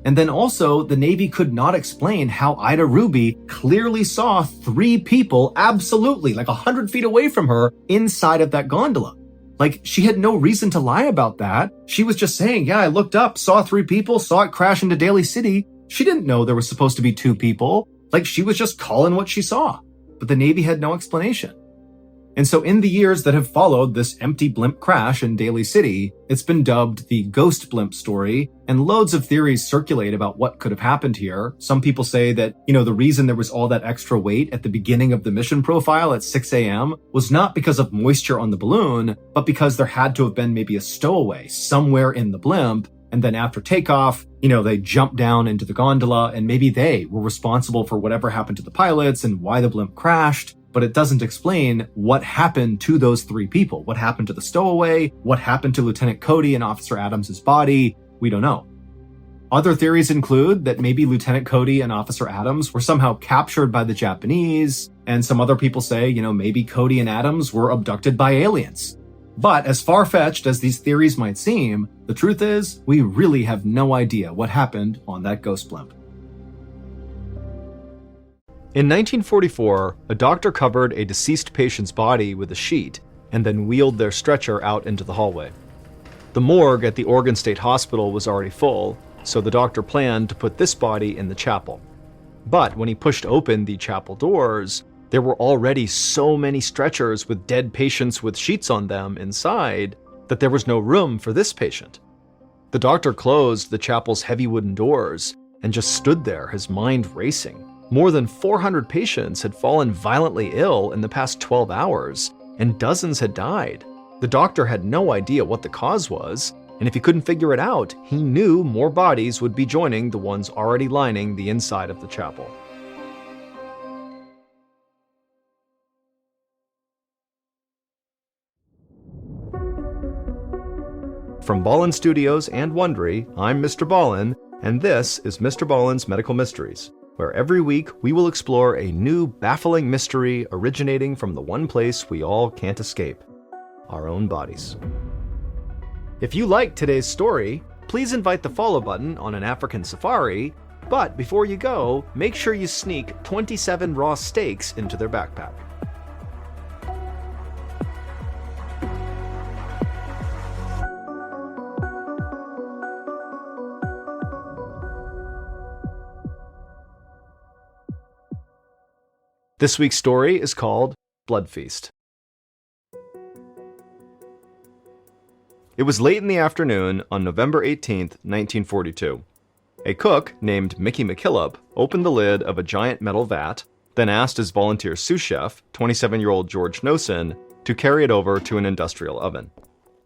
And then also, the Navy could not explain how Ida Ruby clearly saw 3 people absolutely 100 feet away from her inside of that gondola. She had no reason to lie about that. She was just saying, yeah, I looked up, saw 3 people, saw it crash into Daly City. She didn't know there was supposed to be 2 people. She was just calling what she saw, but the Navy had no explanation. And so in the years that have followed this empty blimp crash in Daly City, it's been dubbed the ghost blimp story, and loads of theories circulate about what could have happened here. Some people say that, the reason there was all that extra weight at the beginning of the mission profile at 6 a.m. was not because of moisture on the balloon, but because there had to have been maybe a stowaway somewhere in the blimp. And then after takeoff, they jumped down into the gondola and maybe they were responsible for whatever happened to the pilots and why the blimp crashed. But it doesn't explain what happened to those 3 people. What happened to the stowaway? What happened to Lieutenant Cody and Officer Adams' body? We don't know. Other theories include that maybe Lieutenant Cody and Officer Adams were somehow captured by the Japanese. And some other people say, maybe Cody and Adams were abducted by aliens. But as far-fetched as these theories might seem, the truth is, we really have no idea what happened on that ghost blimp. In 1944, a doctor covered a deceased patient's body with a sheet and then wheeled their stretcher out into the hallway. The morgue at the Oregon State Hospital was already full, so the doctor planned to put this body in the chapel. But when he pushed open the chapel doors, there were already so many stretchers with dead patients with sheets on them inside that there was no room for this patient. The doctor closed the chapel's heavy wooden doors and just stood there, his mind racing. More than 400 patients had fallen violently ill in the past 12 hours, and dozens had died. The doctor had no idea what the cause was, and if he couldn't figure it out, he knew more bodies would be joining the ones already lining the inside of the chapel. From Ballen Studios and Wondery, I'm MrBallen, and this is MrBallen's Medical Mysteries, where every week we will explore a new baffling mystery originating from the one place we all can't escape, our own bodies. If you liked today's story, please invite the follow button on an African safari, but before you go, make sure you sneak 27 raw steaks into their backpack. This week's story is called Blood Feast. It was late in the afternoon on November 18th, 1942. A cook named Mickey McKillop opened the lid of a giant metal vat, then asked his volunteer sous chef, 27-year-old George Nosen, to carry it over to an industrial oven.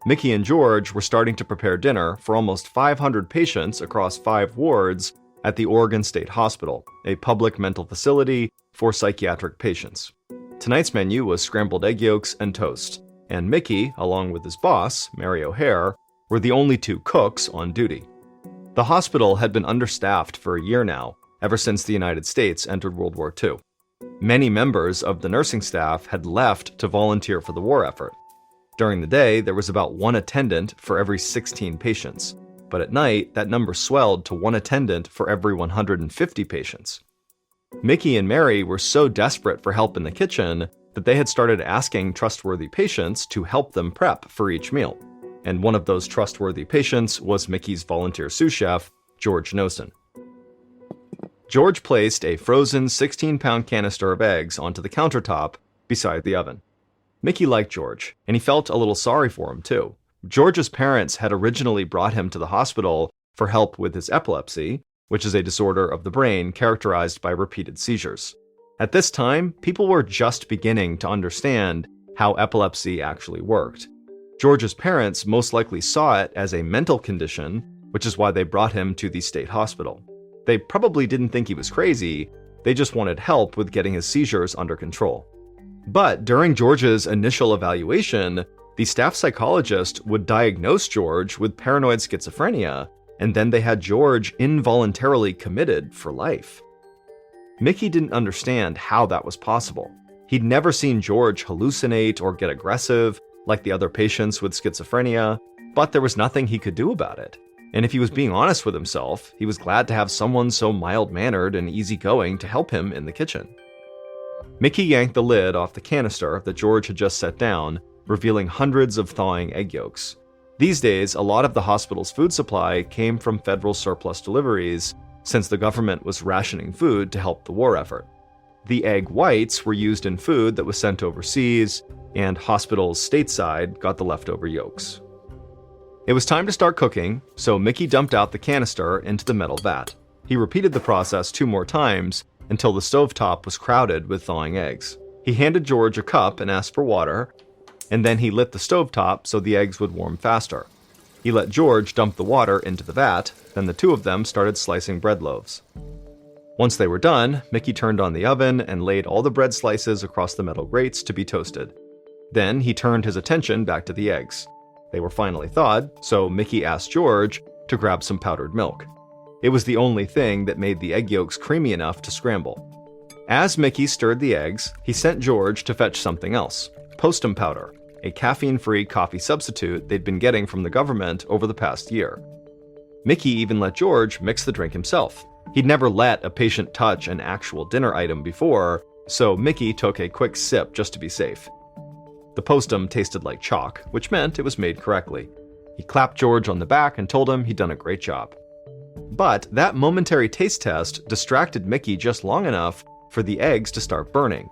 Mickey and George were starting to prepare dinner for almost 500 patients across 5 wards at the Oregon State Hospital, a public mental facility for psychiatric patients. Tonight's menu was scrambled egg yolks and toast, and Mickey, along with his boss, Mary O'Hare, were the only 2 cooks on duty. The hospital had been understaffed for a year now, ever since the United States entered World War II. Many members of the nursing staff had left to volunteer for the war effort. During the day, there was about 1 attendant for every 16 patients, but at night, that number swelled to 1 attendant for every 150 patients. Mickey and Mary were so desperate for help in the kitchen that they had started asking trustworthy patients to help them prep for each meal. And one of those trustworthy patients was Mickey's volunteer sous chef, George Nosen. George placed a frozen 16-pound canister of eggs onto the countertop beside the oven. Mickey liked George, and he felt a little sorry for him too. George's parents had originally brought him to the hospital for help with his epilepsy, which is a disorder of the brain characterized by repeated seizures. At this time, people were just beginning to understand how epilepsy actually worked. George's parents most likely saw it as a mental condition, which is why they brought him to the state hospital. They probably didn't think he was crazy, they just wanted help with getting his seizures under control. But during George's initial evaluation, the staff psychologist would diagnose George with paranoid schizophrenia, and then they had George involuntarily committed for life. Mickey didn't understand how that was possible. He'd never seen George hallucinate or get aggressive like the other patients with schizophrenia, but there was nothing he could do about it. And if he was being honest with himself, he was glad to have someone so mild-mannered and easygoing to help him in the kitchen. Mickey yanked the lid off the canister that George had just set down, revealing hundreds of thawing egg yolks. These days, a lot of the hospital's food supply came from federal surplus deliveries, since the government was rationing food to help the war effort. The egg whites were used in food that was sent overseas, and hospitals stateside got the leftover yolks. It was time to start cooking, so Mickey dumped out the canister into the metal vat. He repeated the process 2 more times until the stovetop was crowded with thawing eggs. He handed George a cup and asked for water, and then he lit the stovetop so the eggs would warm faster. He let George dump the water into the vat, then the 2 of them started slicing bread loaves. Once they were done, Mickey turned on the oven and laid all the bread slices across the metal grates to be toasted. Then he turned his attention back to the eggs. They were finally thawed, so Mickey asked George to grab some powdered milk. It was the only thing that made the egg yolks creamy enough to scramble. As Mickey stirred the eggs, he sent George to fetch something else, postum powder, a caffeine-free coffee substitute they'd been getting from the government over the past year. Mickey even let George mix the drink himself. He'd never let a patient touch an actual dinner item before, so Mickey took a quick sip just to be safe. The postum tasted like chalk, which meant it was made correctly. He clapped George on the back and told him he'd done a great job. But that momentary taste test distracted Mickey just long enough for the eggs to start burning.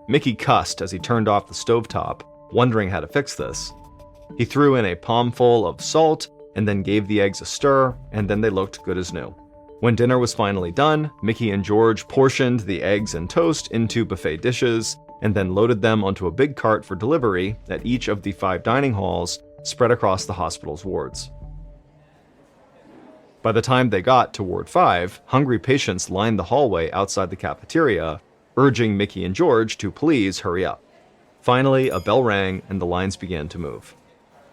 Mickey cussed as he turned off the stovetop, wondering how to fix this. He threw in a palmful of salt and then gave the eggs a stir, and then they looked good as new. When dinner was finally done, Mickey and George portioned the eggs and toast into buffet dishes and then loaded them onto a big cart for delivery at each of the 5 dining halls spread across the hospital's wards. By the time they got to Ward 5, hungry patients lined the hallway outside the cafeteria, urging Mickey and George to please hurry up. Finally, a bell rang and the lines began to move.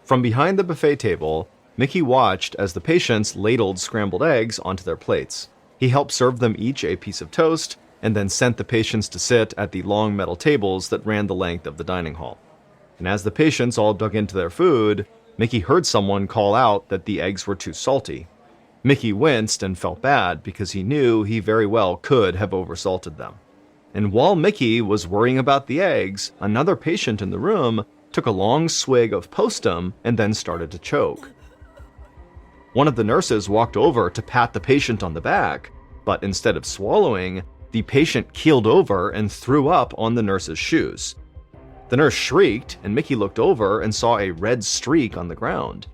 From behind the buffet table, Mickey watched as the patients ladled scrambled eggs onto their plates. He helped serve them each a piece of toast, and then sent the patients to sit at the long metal tables that ran the length of the dining hall. And as the patients all dug into their food, Mickey heard someone call out that the eggs were too salty. Mickey winced and felt bad because he knew he very well could have oversalted them. And while Mickey was worrying about the eggs, another patient in the room took a long swig of postum and then started to choke. One of the nurses walked over to pat the patient on the back, but instead of swallowing, The patient keeled over and threw up on the nurse's shoes. The nurse shrieked, and Mickey looked over and saw a red streak on the ground.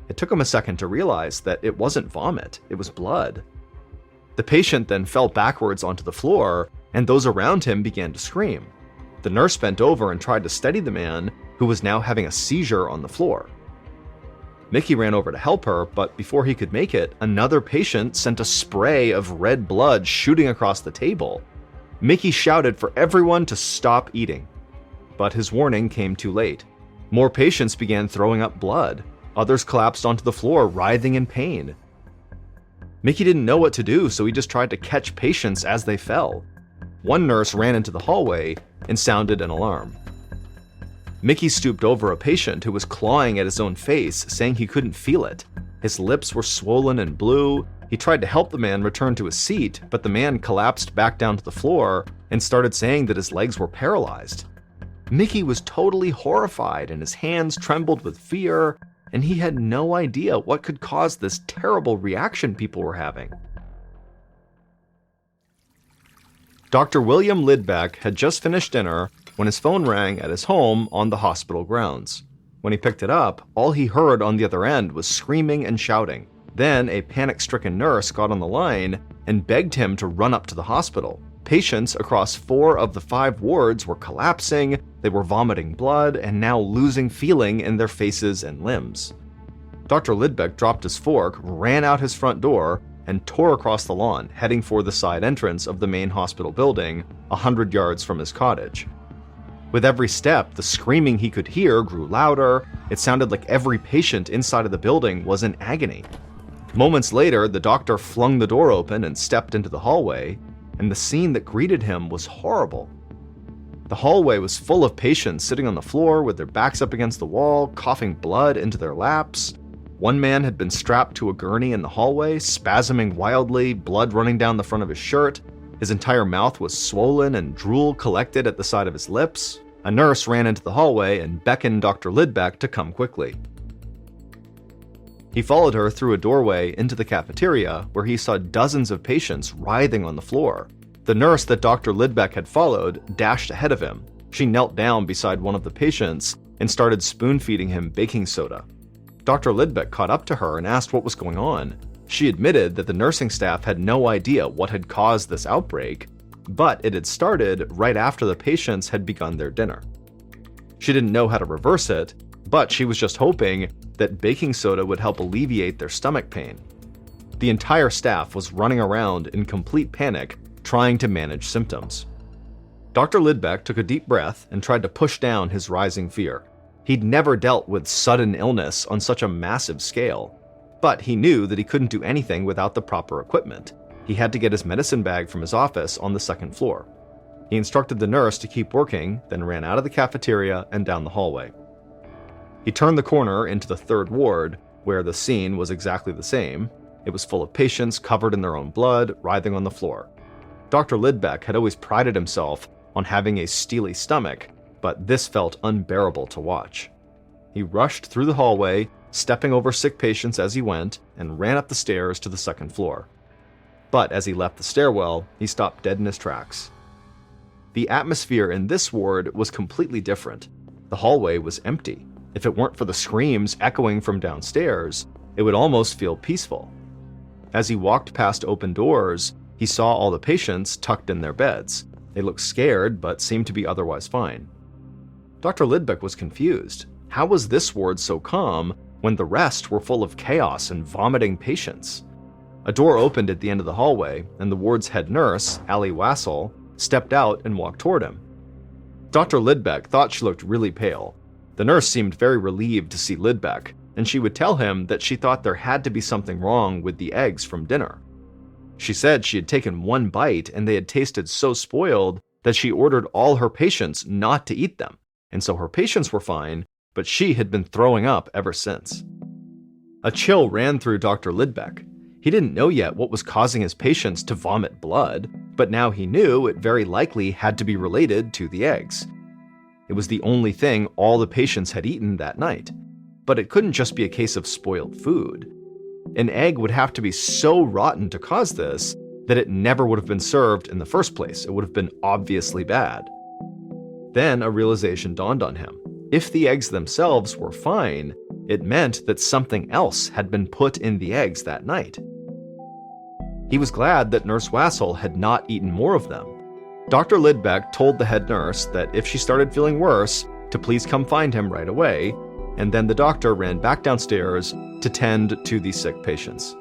It took him a second to realize that it wasn't vomit, it was blood. The patient then fell backwards onto the floor, and those around him began to scream. The nurse bent over and tried to steady the man, who was now having a seizure on the floor. Mickey ran over to help her, but before he could make it, another patient sent a spray of red blood shooting across the table. Mickey shouted for everyone to stop eating. But his warning came too late. More patients began throwing up blood. Others collapsed onto the floor, writhing in pain. Mickey didn't know what to do, so he just tried to catch patients as they fell. One nurse ran into the hallway and sounded an alarm. Mickey stooped over a patient who was clawing at his own face, saying he couldn't feel it. His lips were swollen and blue. He tried to help the man return to his seat, but the man collapsed back down to the floor and started saying that his legs were paralyzed. Mickey was totally horrified, and his hands trembled with fear, and he had no idea what could cause this terrible reaction people were having. Dr. William Lidbeck had just finished dinner when his phone rang at his home on the hospital grounds. When he picked it up, all he heard on the other end was screaming and shouting. Then a panic-stricken nurse got on the line and begged him to run up to the hospital. Patients across 4 of the 5 wards were collapsing, they were vomiting blood, and now losing feeling in their faces and limbs. Dr. Lidbeck dropped his fork, ran out his front door, and tore across the lawn, heading for the side entrance of the main hospital building, 100 yards from his cottage. With every step, the screaming he could hear grew louder. It sounded like every patient inside of the building was in agony. Moments later, the doctor flung the door open and stepped into the hallway, and the scene that greeted him was horrible. The hallway was full of patients sitting on the floor with their backs up against the wall, coughing blood into their laps. One man had been strapped to a gurney in the hallway, spasming wildly, blood running down the front of his shirt. His entire mouth was swollen and drool collected at the side of his lips. A nurse ran into the hallway and beckoned Dr. Lidbeck to come quickly. He followed her through a doorway into the cafeteria, where he saw dozens of patients writhing on the floor. The nurse that Dr. Lidbeck had followed dashed ahead of him. She knelt down beside one of the patients and started spoon-feeding him baking soda. Dr. Lidbeck caught up to her and asked what was going on. She admitted that the nursing staff had no idea what had caused this outbreak, but it had started right after the patients had begun their dinner. She didn't know how to reverse it, but she was just hoping that baking soda would help alleviate their stomach pain. The entire staff was running around in complete panic, trying to manage symptoms. Dr. Lidbeck took a deep breath and tried to push down his rising fear. He'd never dealt with sudden illness on such a massive scale, but he knew that he couldn't do anything without the proper equipment. He had to get his medicine bag from his office on the second floor. He instructed the nurse to keep working, then ran out of the cafeteria and down the hallway. He turned the corner into the 3rd ward, where the scene was exactly the same. It was full of patients covered in their own blood, writhing on the floor. Dr. Lidbeck had always prided himself on having a steely stomach, but this felt unbearable to watch. He rushed through the hallway, stepping over sick patients as he went, and ran up the stairs to the 2nd floor. But as he left the stairwell, he stopped dead in his tracks. The atmosphere in this ward was completely different. The hallway was empty. If it weren't for the screams echoing from downstairs, it would almost feel peaceful. As he walked past open doors, he saw all the patients tucked in their beds. They looked scared, but seemed to be otherwise fine. Dr. Lidbeck was confused. How was this ward so calm when the rest were full of chaos and vomiting patients? A door opened at the end of the hallway, and the ward's head nurse, Allie Wassel, stepped out and walked toward him. Dr. Lidbeck thought she looked really pale. The nurse seemed very relieved to see Lidbeck, and she would tell him that she thought there had to be something wrong with the eggs from dinner. She said she had taken one bite and they had tasted so spoiled that she ordered all her patients not to eat them, and so her patients were fine, but she had been throwing up ever since. A chill ran through Dr. Lidbeck. He didn't know yet what was causing his patients to vomit blood, but now he knew it very likely had to be related to the eggs. It was the only thing all the patients had eaten that night. But it couldn't just be a case of spoiled food. An egg would have to be so rotten to cause this that it never would have been served in the first place. It would have been obviously bad. Then a realization dawned on him. If the eggs themselves were fine, it meant that something else had been put in the eggs that night. He was glad that Nurse Wassel had not eaten more of them. Dr. Lidbeck told the head nurse that if she started feeling worse, to please come find him right away, and then the doctor ran back downstairs to tend to the sick patients.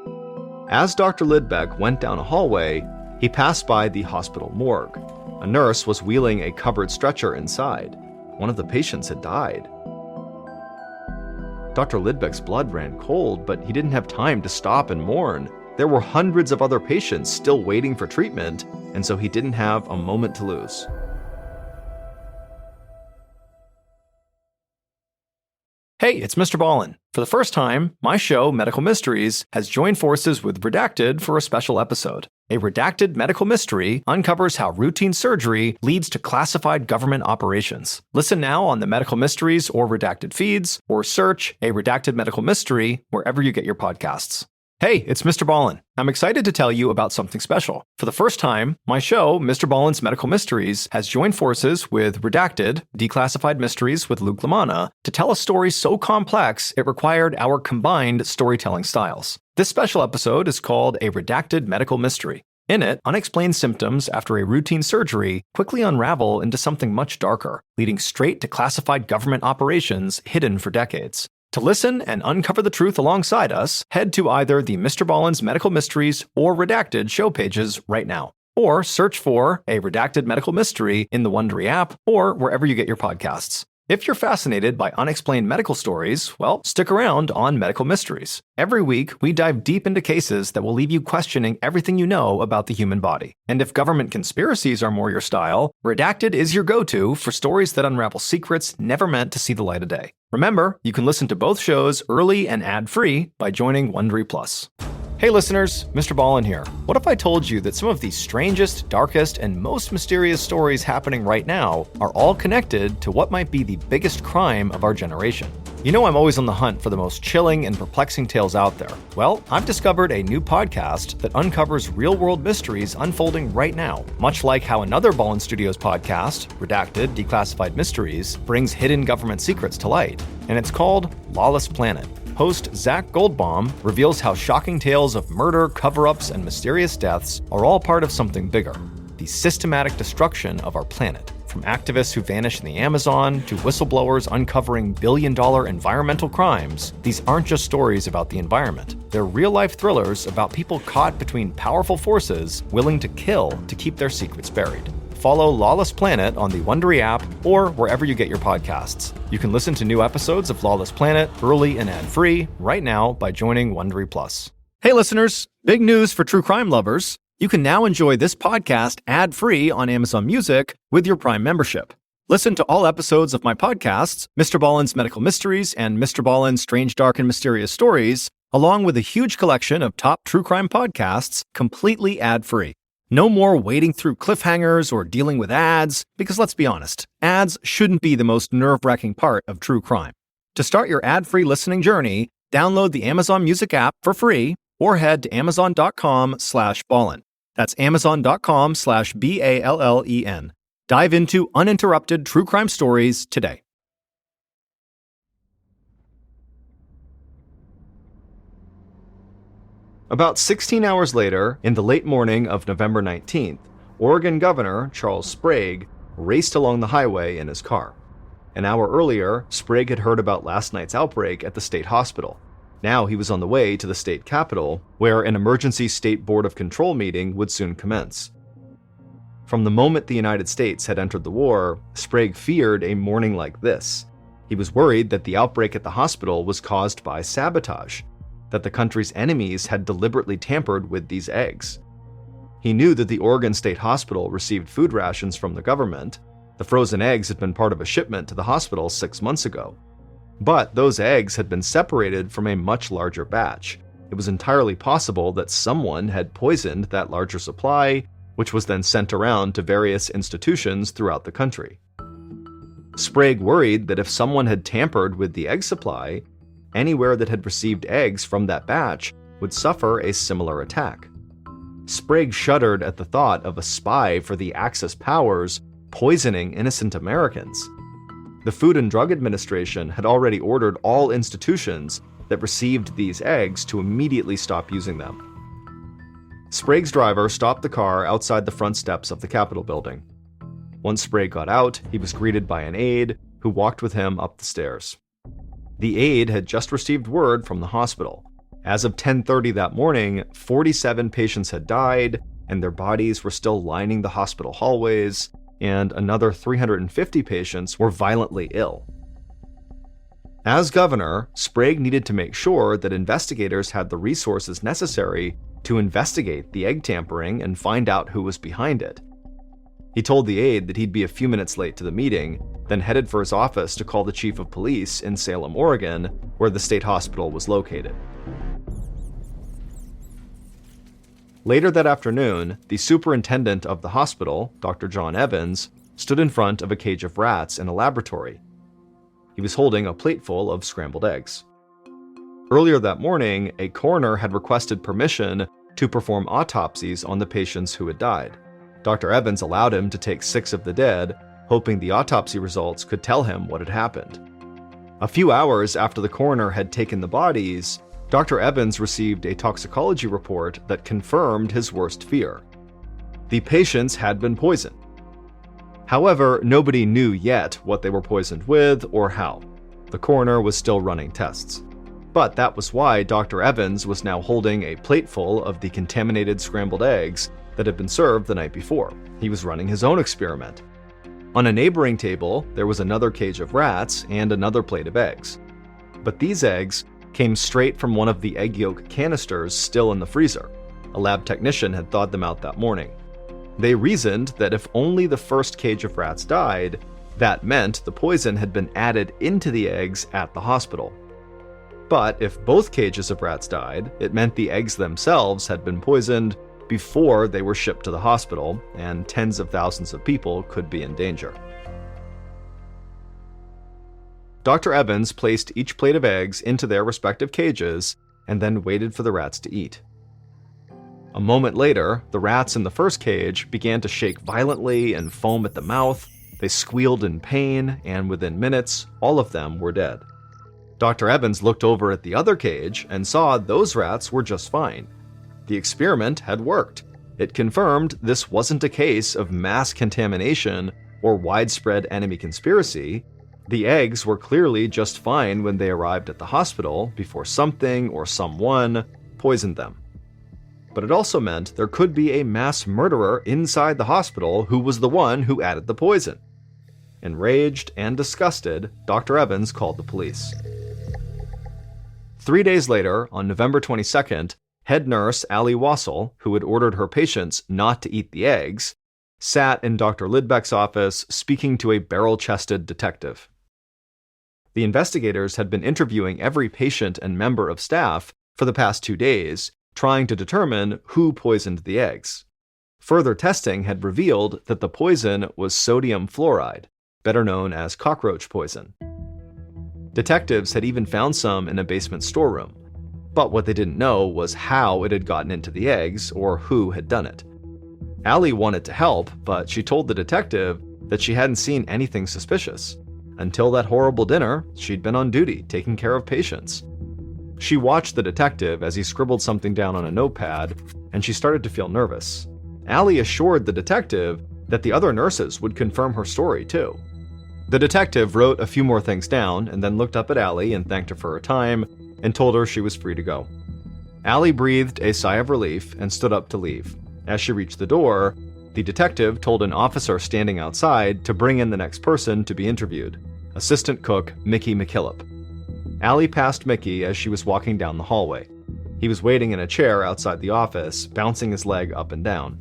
As Dr. Lidbeck went down a hallway, he passed by the hospital morgue. A nurse was wheeling a covered stretcher inside. One of the patients had died. Dr. Lidbeck's blood ran cold, but he didn't have time to stop and mourn. There were hundreds of other patients still waiting for treatment, and so he didn't have a moment to lose. Hey, it's MrBallen. For the first time, my show, Medical Mysteries, has joined forces with Redacted for a special episode. A redacted medical mystery uncovers how routine surgery leads to classified government operations. Listen now on the Medical Mysteries or Redacted feeds, or search A Redacted Medical Mystery wherever you get your podcasts. Hey, it's MrBallen. I'm excited to tell you about something special. For the first time, my show, MrBallen's Medical Mysteries, has joined forces with Redacted, Declassified Mysteries with Luke LaManna, to tell a story so complex it required our combined storytelling styles. This special episode is called A Redacted Medical Mystery. In it, unexplained symptoms after a routine surgery quickly unravel into something much darker, leading straight to classified government operations hidden for decades. To listen and uncover the truth alongside us, head to either the MrBallen's Medical Mysteries or Redacted show pages right now, or search for A Redacted Medical Mystery in the Wondery app or wherever you get your podcasts. If you're fascinated by unexplained medical stories, well, stick around on Medical Mysteries. Every week, we dive deep into cases that will leave you questioning everything you know about the human body. And if government conspiracies are more your style, Redacted is your go-to for stories that unravel secrets never meant to see the light of day. Remember, you can listen to both shows early and ad-free by joining Wondery Plus. Hey listeners, MrBallen here. What if I told you that some of the strangest, darkest, and most mysterious stories happening right now are all connected to what might be the biggest crime of our generation? You know I'm always on the hunt for the most chilling and perplexing tales out there. Well, I've discovered a new podcast that uncovers real-world mysteries unfolding right now, much like how another Ballen Studios podcast, Redacted, Declassified Mysteries, brings hidden government secrets to light. And it's called Lawless Planet. Host Zach Goldbaum reveals how shocking tales of murder, cover-ups, and mysterious deaths are all part of something bigger, the systematic destruction of our planet. From activists who vanish in the Amazon to whistleblowers uncovering billion-dollar environmental crimes, these aren't just stories about the environment. They're real-life thrillers about people caught between powerful forces willing to kill to keep their secrets buried. Follow Lawless Planet on the Wondery app or wherever you get your podcasts. You can listen to new episodes of Lawless Planet early and ad-free right now by joining Wondery Plus. Hey listeners, big news for true crime lovers. You can now enjoy this podcast ad-free on Amazon Music with your Prime membership. Listen to all episodes of my podcasts, MrBallen's Medical Mysteries and MrBallen's Strange, Dark, and Mysterious Stories, along with a huge collection of top true crime podcasts, completely ad-free. No more wading through cliffhangers or dealing with ads, because let's be honest, ads shouldn't be the most nerve-wracking part of true crime. To start your ad-free listening journey, download the Amazon Music app for free or head to amazon.com/ballen. That's amazon.com/BALLEN. Dive into uninterrupted true crime stories today. About 16 hours later, in the late morning of November 19th, Oregon Governor Charles Sprague raced along the highway in his car. An hour earlier, Sprague had heard about last night's outbreak at the state hospital. Now he was on the way to the state capitol, where an emergency State Board of Control meeting would soon commence. From the moment the United States had entered the war, Sprague feared a morning like this. He was worried that the outbreak at the hospital was caused by sabotage, that the country's enemies had deliberately tampered with these eggs. He knew that the Oregon State Hospital received food rations from the government. The frozen eggs had been part of a shipment to the hospital 6 months ago. But those eggs had been separated from a much larger batch. It was entirely possible that someone had poisoned that larger supply, which was then sent around to various institutions throughout the country. Sprague worried that if someone had tampered with the egg supply, anywhere that had received eggs from that batch would suffer a similar attack. Sprague shuddered at the thought of a spy for the Axis powers poisoning innocent Americans. The Food and Drug Administration had already ordered all institutions that received these eggs to immediately stop using them. Sprague's driver stopped the car outside the front steps of the Capitol building. Once Sprague got out, he was greeted by an aide who walked with him up the stairs. The aide had just received word from the hospital. As of 10:30 that morning, 47 patients had died, and their bodies were still lining the hospital hallways, and another 350 patients were violently ill. As governor, Sprague needed to make sure that investigators had the resources necessary to investigate the egg tampering and find out who was behind it. He told the aide that he'd be a few minutes late to the meeting, then headed for his office to call the chief of police in Salem, Oregon, where the state hospital was located. Later that afternoon, the superintendent of the hospital, Dr. John Evans, stood in front of a cage of rats in a laboratory. He was holding a plateful of scrambled eggs. Earlier that morning, a coroner had requested permission to perform autopsies on the patients who had died. Dr. Evans allowed him to take 6 of the dead, hoping the autopsy results could tell him what had happened. A few hours after the coroner had taken the bodies, Dr. Evans received a toxicology report that confirmed his worst fear. The patients had been poisoned. However, nobody knew yet what they were poisoned with or how. The coroner was still running tests. But that was why Dr. Evans was now holding a plateful of the contaminated scrambled eggs that had been served the night before. He was running his own experiment. On a neighboring table, there was another cage of rats and another plate of eggs. But these eggs came straight from one of the egg yolk canisters still in the freezer. A lab technician had thawed them out that morning. They reasoned that if only the first cage of rats died, that meant the poison had been added into the eggs at the hospital. But if both cages of rats died, it meant the eggs themselves had been poisoned before they were shipped to the hospital, and tens of thousands of people could be in danger. Dr. Evans placed each plate of eggs into their respective cages and then waited for the rats to eat. A moment later, the rats in the first cage began to shake violently and foam at the mouth. They squealed in pain, and within minutes, all of them were dead. Dr. Evans looked over at the other cage and saw those rats were just fine. The experiment had worked. It confirmed this wasn't a case of mass contamination or widespread enemy conspiracy. The eggs were clearly just fine when they arrived at the hospital before something or someone poisoned them. But it also meant there could be a mass murderer inside the hospital who was the one who added the poison. Enraged and disgusted, Dr. Evans called the police. 3 days later, on November 22nd, head nurse Allie Wassel, who had ordered her patients not to eat the eggs, sat in Dr. Lidbeck's office speaking to a barrel-chested detective. The investigators had been interviewing every patient and member of staff for the past 2 days, trying to determine who poisoned the eggs. Further testing had revealed that the poison was sodium fluoride, better known as cockroach poison. Detectives had even found some in a basement storeroom, but what they didn't know was how it had gotten into the eggs or who had done it. Allie wanted to help, but she told the detective that she hadn't seen anything suspicious. Until that horrible dinner, she'd been on duty, taking care of patients. She watched the detective as he scribbled something down on a notepad, and she started to feel nervous. Allie assured the detective that the other nurses would confirm her story, too. The detective wrote a few more things down and then looked up at Allie and thanked her for her time and told her she was free to go. Allie breathed a sigh of relief and stood up to leave. As she reached the door, the detective told an officer standing outside to bring in the next person to be interviewed, assistant cook Mickey McKillop. Allie passed Mickey as she was walking down the hallway. He was waiting in a chair outside the office, bouncing his leg up and down.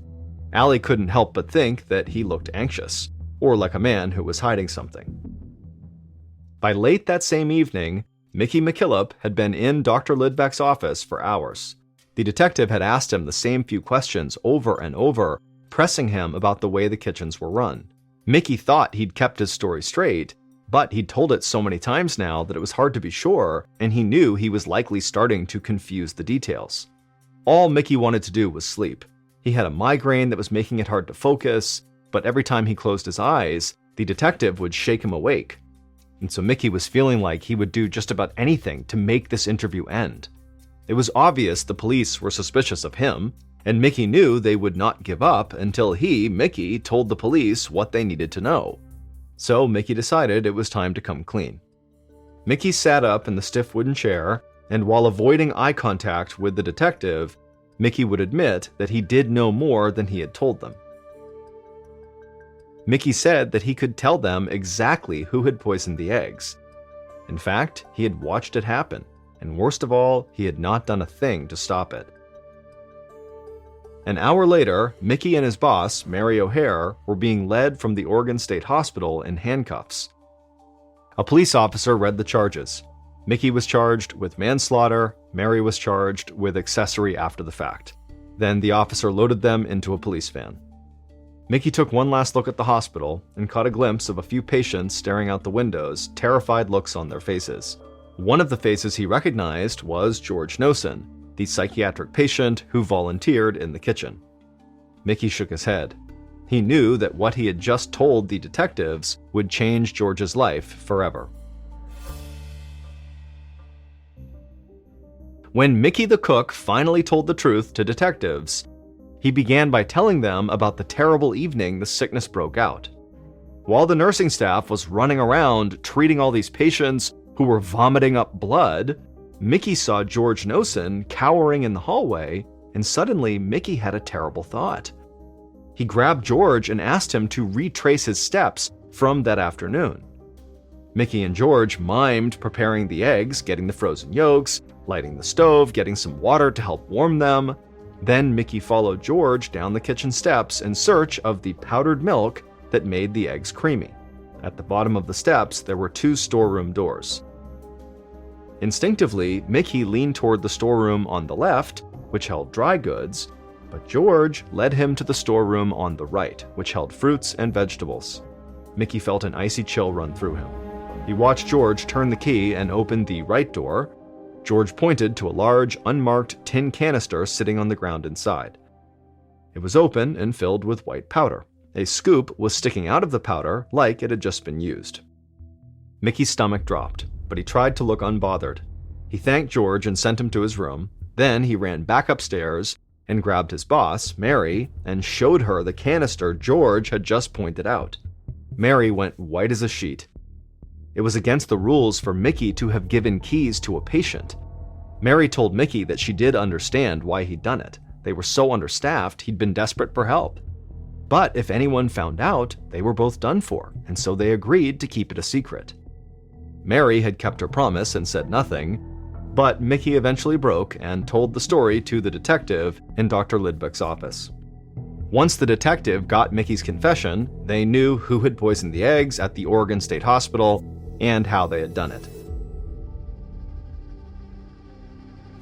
Allie couldn't help but think that he looked anxious, or like a man who was hiding something. By late that same evening, Mickey McKillop had been in Dr. Lidbeck's office for hours. The detective had asked him the same few questions over and over, pressing him about the way the kitchens were run. Mickey thought he'd kept his story straight, but he'd told it so many times now that it was hard to be sure, and he knew he was likely starting to confuse the details. All Mickey wanted to do was sleep. He had a migraine that was making it hard to focus, but every time he closed his eyes, the detective would shake him awake. And so Mickey was feeling like he would do just about anything to make this interview end. It was obvious the police were suspicious of him, and Mickey knew they would not give up until he, Mickey, told the police what they needed to know. So Mickey decided it was time to come clean. Mickey sat up in the stiff wooden chair, and while avoiding eye contact with the detective, Mickey would admit that he did know more than he had told them. Mickey said that he could tell them exactly who had poisoned the eggs. In fact, he had watched it happen, and worst of all, he had not done a thing to stop it. An hour later, Mickey and his boss, Mary O'Hare, were being led from the Oregon State Hospital in handcuffs. A police officer read the charges. Mickey was charged with manslaughter, Mary was charged with accessory after the fact. Then the officer loaded them into a police van. Mickey took one last look at the hospital and caught a glimpse of a few patients staring out the windows, terrified looks on their faces. One of the faces he recognized was George Nosen, the psychiatric patient who volunteered in the kitchen. Mickey shook his head. He knew that what he had just told the detectives would change George's life forever. When Mickey the cook finally told the truth to detectives, he began by telling them about the terrible evening the sickness broke out. While the nursing staff was running around treating all these patients who were vomiting up blood, Mickey saw George Nosen cowering in the hallway, and suddenly Mickey had a terrible thought. He grabbed George and asked him to retrace his steps from that afternoon. Mickey and George mimed preparing the eggs, getting the frozen yolks, lighting the stove, getting some water to help warm them. Then Mickey followed George down the kitchen steps in search of the powdered milk that made the eggs creamy. At the bottom of the steps, there were 2 storeroom doors. Instinctively, Mickey leaned toward the storeroom on the left, which held dry goods, but George led him to the storeroom on the right, which held fruits and vegetables. Mickey felt an icy chill run through him. He watched George turn the key and open the right door. George pointed to a large, unmarked tin canister sitting on the ground inside. It was open and filled with white powder. A scoop was sticking out of the powder like it had just been used. Mickey's stomach dropped, but he tried to look unbothered. He thanked George and sent him to his room. Then he ran back upstairs and grabbed his boss, Mary, and showed her the canister George had just pointed out. Mary went white as a sheet. It was against the rules for Mickey to have given keys to a patient. Mary told Mickey that she did understand why he'd done it. They were so understaffed, he'd been desperate for help. But if anyone found out, they were both done for, and so they agreed to keep it a secret. Mary had kept her promise and said nothing, but Mickey eventually broke and told the story to the detective in Dr. Lidbeck's office. Once the detective got Mickey's confession, they knew who had poisoned the eggs at the Oregon State Hospital and how they had done it.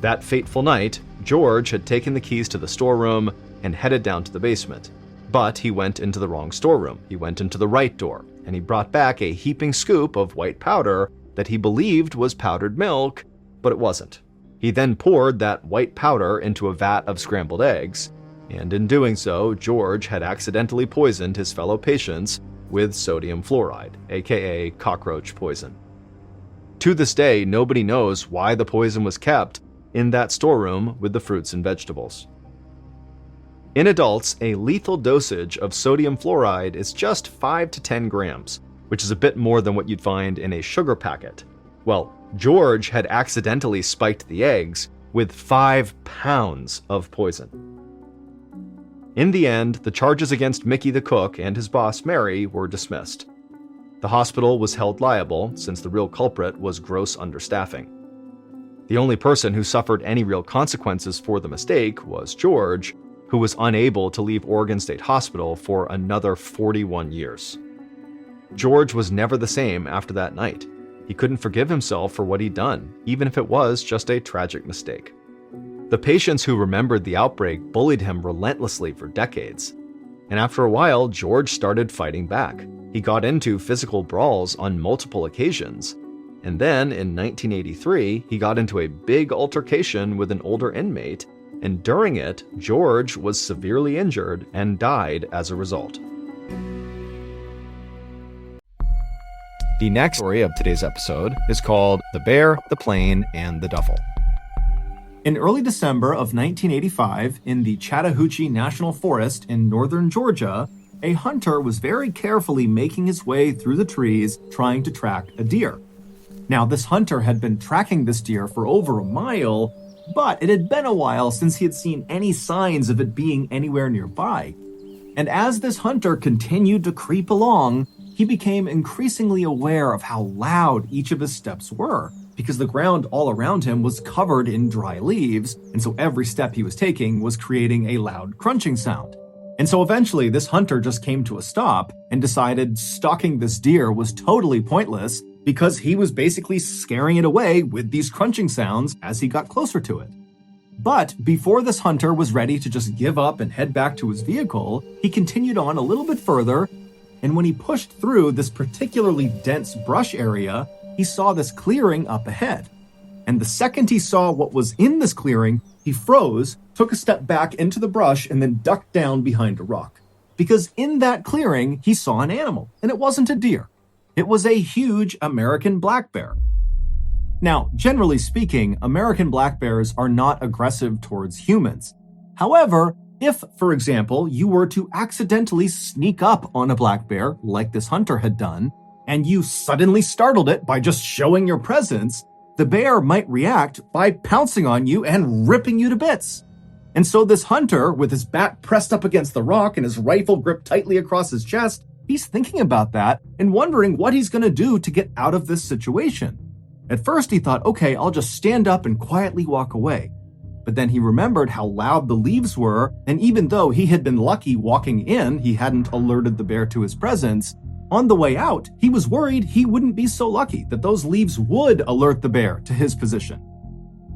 That fateful night, George had taken the keys to the storeroom and headed down to the basement. But he went into the wrong storeroom. He went into the right door, and he brought back a heaping scoop of white powder that he believed was powdered milk, but it wasn't. He then poured that white powder into a vat of scrambled eggs, and in doing so, George had accidentally poisoned his fellow patients with sodium fluoride, aka cockroach poison. To this day, nobody knows why the poison was kept in that storeroom with the fruits and vegetables. In adults, a lethal dosage of sodium fluoride is just 5 to 10 grams, which is a bit more than what you'd find in a sugar packet. Well, George had accidentally spiked the eggs with 5 pounds of poison. In the end, the charges against Mickey the cook and his boss Mary were dismissed. The hospital was held liable since the real culprit was gross understaffing. The only person who suffered any real consequences for the mistake was George, who was unable to leave Oregon State Hospital for another 41 years. George was never the same after that night. He couldn't forgive himself for what he'd done, even if it was just a tragic mistake. The patients who remembered the outbreak bullied him relentlessly for decades, and after a while, George started fighting back. He got into physical brawls on multiple occasions, and then in 1983, he got into a big altercation with an older inmate and during it, George was severely injured and died as a result. The next story of today's episode is called The Bear, the Plane, and the Duffel. In early December of 1985, in the Chattahoochee National Forest in northern Georgia, a hunter was very carefully making his way through the trees trying to track a deer. Now, this hunter had been tracking this deer for over a mile, but it had been a while since he had seen any signs of it being anywhere nearby. And as this hunter continued to creep along, he became increasingly aware of how loud each of his steps were, because the ground all around him was covered in dry leaves, and so every step he was taking was creating a loud crunching sound. And so eventually this hunter just came to a stop and decided stalking this deer was totally pointless because he was basically scaring it away with these crunching sounds as he got closer to it. But before this hunter was ready to just give up and head back to his vehicle, he continued on a little bit further, and when he pushed through this particularly dense brush area, he saw this clearing up ahead. And the second he saw what was in this clearing, he froze, took a step back into the brush, and then ducked down behind a rock. Because in that clearing, he saw an animal, and it wasn't a deer. It was a huge American black bear. Now, generally speaking, American black bears are not aggressive towards humans. However, if, for example, you were to accidentally sneak up on a black bear, like this hunter had done, and you suddenly startled it by just showing your presence, the bear might react by pouncing on you and ripping you to bits. And so this hunter, with his back pressed up against the rock and his rifle gripped tightly across his chest, he's thinking about that and wondering what he's going to do to get out of this situation. At first he thought, okay, I'll just stand up and quietly walk away. But then he remembered how loud the leaves were, and even though he had been lucky walking in, he hadn't alerted the bear to his presence. On the way out, he was worried he wouldn't be so lucky that those leaves would alert the bear to his position.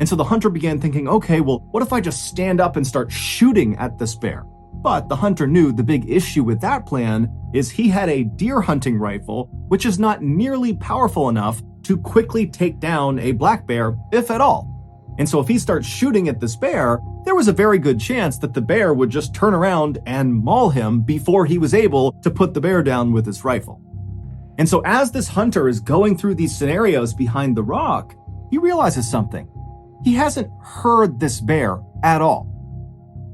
And so the hunter began thinking, okay, well, what if I just stand up and start shooting at this bear? But the hunter knew the big issue with that plan is he had a deer hunting rifle, which is not nearly powerful enough to quickly take down a black bear, if at all. And so if he starts shooting at this bear, there was a very good chance that the bear would just turn around and maul him before he was able to put the bear down with his rifle. And so as this hunter is going through these scenarios behind the rock, he realizes something. He hasn't heard this bear at all.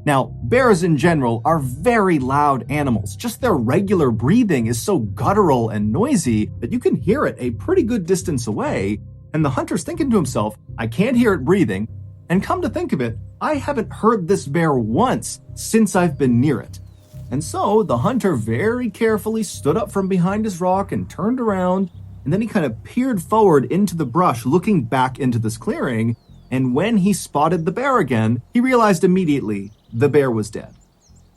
Now, bears in general are very loud animals. Just their regular breathing is so guttural and noisy that you can hear it a pretty good distance away. And the hunter's thinking to himself, I can't hear it breathing. And come to think of it, I haven't heard this bear once since I've been near it. And so the hunter very carefully stood up from behind his rock and turned around. And then he kind of peered forward into the brush, looking back into this clearing. And when he spotted the bear again, he realized immediately the bear was dead.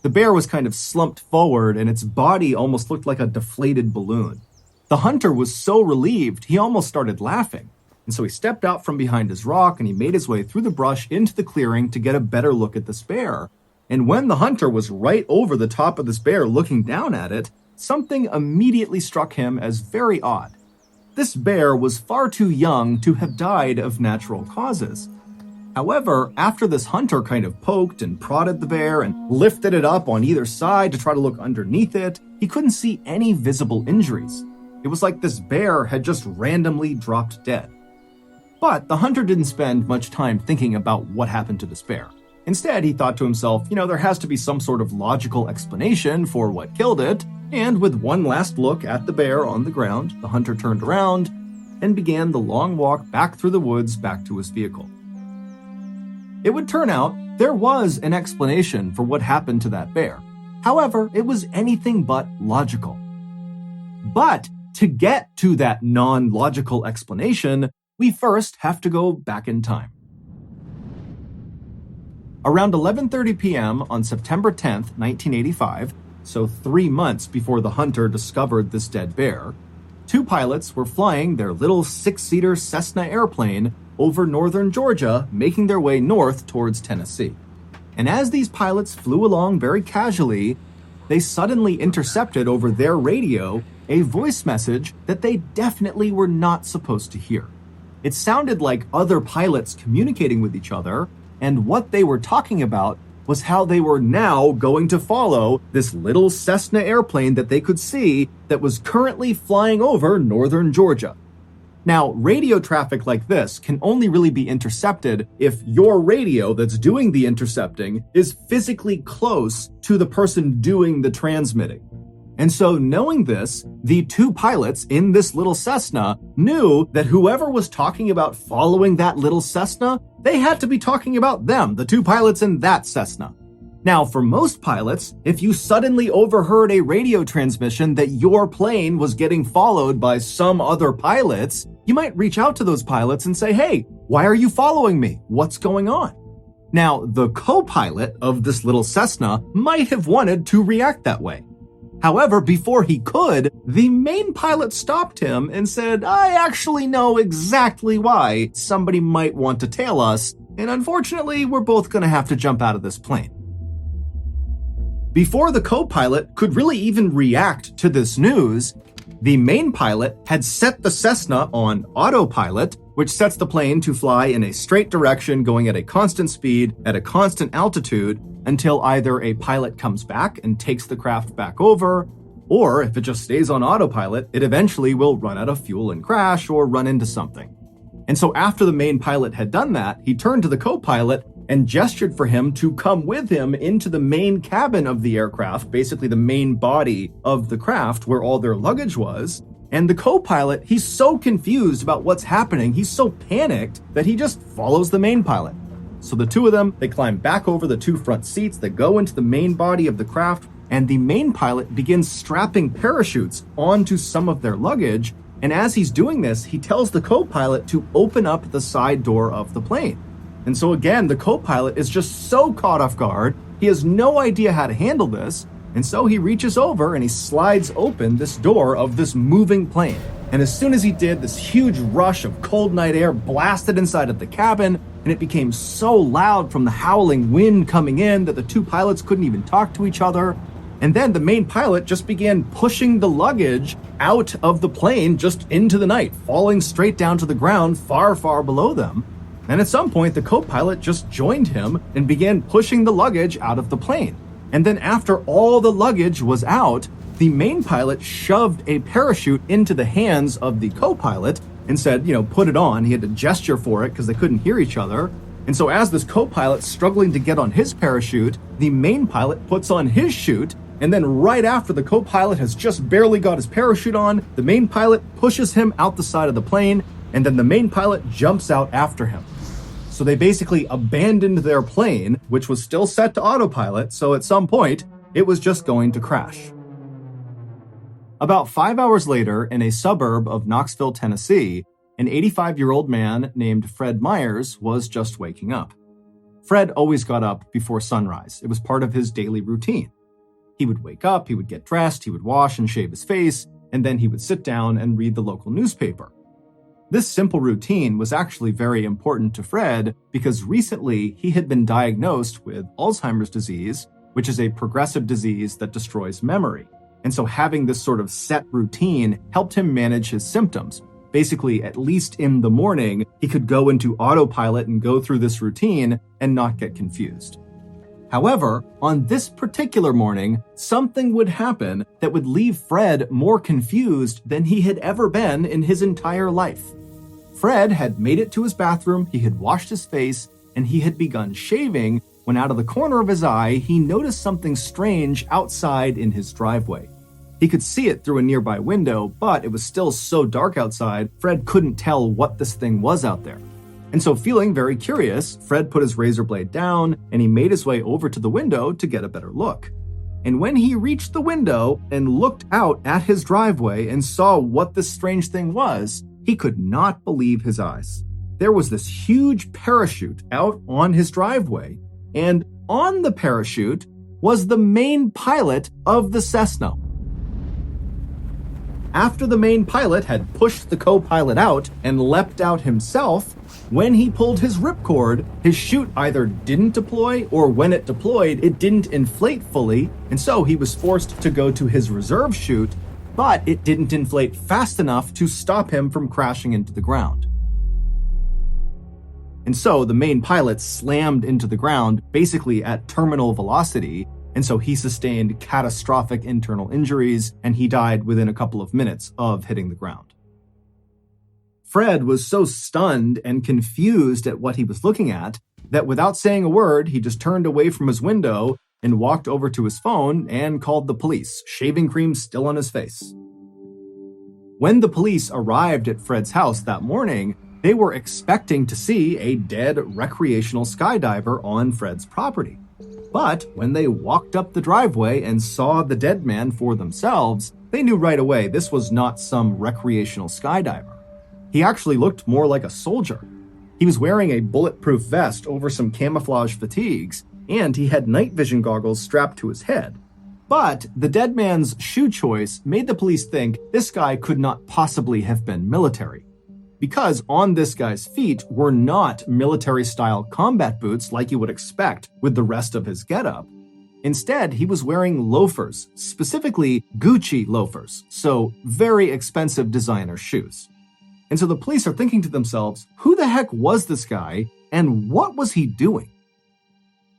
The bear was kind of slumped forward and its body almost looked like a deflated balloon. The hunter was so relieved, he almost started laughing. And so he stepped out from behind his rock and he made his way through the brush into the clearing to get a better look at this bear. And when the hunter was right over the top of this bear looking down at it, something immediately struck him as very odd. This bear was far too young to have died of natural causes. However, after this hunter kind of poked and prodded the bear and lifted it up on either side to try to look underneath it, he couldn't see any visible injuries. It was like this bear had just randomly dropped dead. But the hunter didn't spend much time thinking about what happened to this bear. Instead, he thought to himself, there has to be some sort of logical explanation for what killed it. And with one last look at the bear on the ground, the hunter turned around and began the long walk back through the woods back to his vehicle. It would turn out there was an explanation for what happened to that bear. However, it was anything but logical. But to get to that non-logical explanation, we first have to go back in time. Around 11:30 p.m. on September 10th, 1985, so 3 months before the hunter discovered this dead bear, two pilots were flying their little 6-seater Cessna airplane over northern Georgia, making their way north towards Tennessee. And as these pilots flew along very casually, they suddenly intercepted over their radio a voice message that they definitely were not supposed to hear. It sounded like other pilots communicating with each other, And what they were talking about was how they were now going to follow this little Cessna airplane that they could see that was currently flying over northern Georgia. Now, radio traffic like this can only really be intercepted if your radio that's doing the intercepting is physically close to the person doing the transmitting. And so knowing this, the two pilots in this little Cessna knew that whoever was talking about following that little Cessna, they had to be talking about them, the two pilots in that Cessna. Now, for most pilots, if you suddenly overheard a radio transmission that your plane was getting followed by some other pilots, you might reach out to those pilots and say, "Hey, why are you following me? What's going on?" Now, the co-pilot of this little Cessna might have wanted to react that way. However, before he could, the main pilot stopped him and said, "I actually know exactly why somebody might want to tail us, and unfortunately, we're both going to have to jump out of this plane." Before the co-pilot could really even react to this news, the main pilot had set the Cessna on autopilot, which sets the plane to fly in a straight direction going at a constant speed at a constant altitude until either a pilot comes back and takes the craft back over, or if it just stays on autopilot, it eventually will run out of fuel and crash or run into something. And so after the main pilot had done that, he turned to the co-pilot and gestured for him to come with him into the main cabin of the aircraft, basically the main body of the craft where all their luggage was. And the co-pilot, he's so confused about what's happening, he's so panicked that he just follows the main pilot. So the two of them, they climb back over the two front seats, they go into the main body of the craft, and the main pilot begins strapping parachutes onto some of their luggage. And as he's doing this, he tells the co-pilot to open up the side door of the plane. And so again, the co-pilot is just so caught off guard, he has no idea how to handle this, and so he reaches over and he slides open this door of this moving plane. And as soon as he did, this huge rush of cold night air blasted inside of the cabin, and it became so loud from the howling wind coming in that the two pilots couldn't even talk to each other. And then the main pilot just began pushing the luggage out of the plane just into the night, falling straight down to the ground far, far below them. And at some point, the co-pilot just joined him and began pushing the luggage out of the plane. And then after all the luggage was out, the main pilot shoved a parachute into the hands of the co-pilot and said, put it on. He had to gesture for it because they couldn't hear each other. And so as this co-pilot's struggling to get on his parachute, the main pilot puts on his chute. And then right after the co-pilot has just barely got his parachute on, the main pilot pushes him out the side of the plane, and then the main pilot jumps out after him. So they basically abandoned their plane, which was still set to autopilot, so at some point, it was just going to crash. About 5 hours later, in a suburb of Knoxville, Tennessee, an 85-year-old man named Fred Myers was just waking up. Fred always got up before sunrise. It was part of his daily routine. He would wake up, he would get dressed, he would wash and shave his face, and then he would sit down and read the local newspaper. This simple routine was actually very important to Fred because recently he had been diagnosed with Alzheimer's disease, which is a progressive disease that destroys memory. And so having this sort of set routine helped him manage his symptoms. Basically, at least in the morning, he could go into autopilot and go through this routine and not get confused. However, on this particular morning, something would happen that would leave Fred more confused than he had ever been in his entire life. Fred had made it to his bathroom, he had washed his face, and he had begun shaving when out of the corner of his eye, he noticed something strange outside in his driveway. He could see it through a nearby window, but it was still so dark outside, Fred couldn't tell what this thing was out there. And so feeling very curious, Fred put his razor blade down and he made his way over to the window to get a better look. And when he reached the window and looked out at his driveway and saw what this strange thing was, he could not believe his eyes. There was this huge parachute out on his driveway, and on the parachute was the main pilot of the Cessna. After the main pilot had pushed the co-pilot out and leapt out himself, when he pulled his ripcord, his chute either didn't deploy or when it deployed, it didn't inflate fully, and so he was forced to go to his reserve chute, but it didn't inflate fast enough to stop him from crashing into the ground. And so the main pilot slammed into the ground, basically at terminal velocity, and so he sustained catastrophic internal injuries, and he died within a couple of minutes of hitting the ground. Fred was so stunned and confused at what he was looking at that without saying a word, he just turned away from his window and walked over to his phone and called the police, shaving cream still on his face. When the police arrived at Fred's house that morning, they were expecting to see a dead recreational skydiver on Fred's property. But when they walked up the driveway and saw the dead man for themselves, they knew right away this was not some recreational skydiver. He actually looked more like a soldier. He was wearing a bulletproof vest over some camouflage fatigues, and he had night vision goggles strapped to his head. But the dead man's shoe choice made the police think this guy could not possibly have been military, because on this guy's feet were not military-style combat boots like you would expect with the rest of his getup. Instead, he was wearing loafers, specifically Gucci loafers, so very expensive designer shoes. And so the police are thinking to themselves, who the heck was this guy, and what was he doing?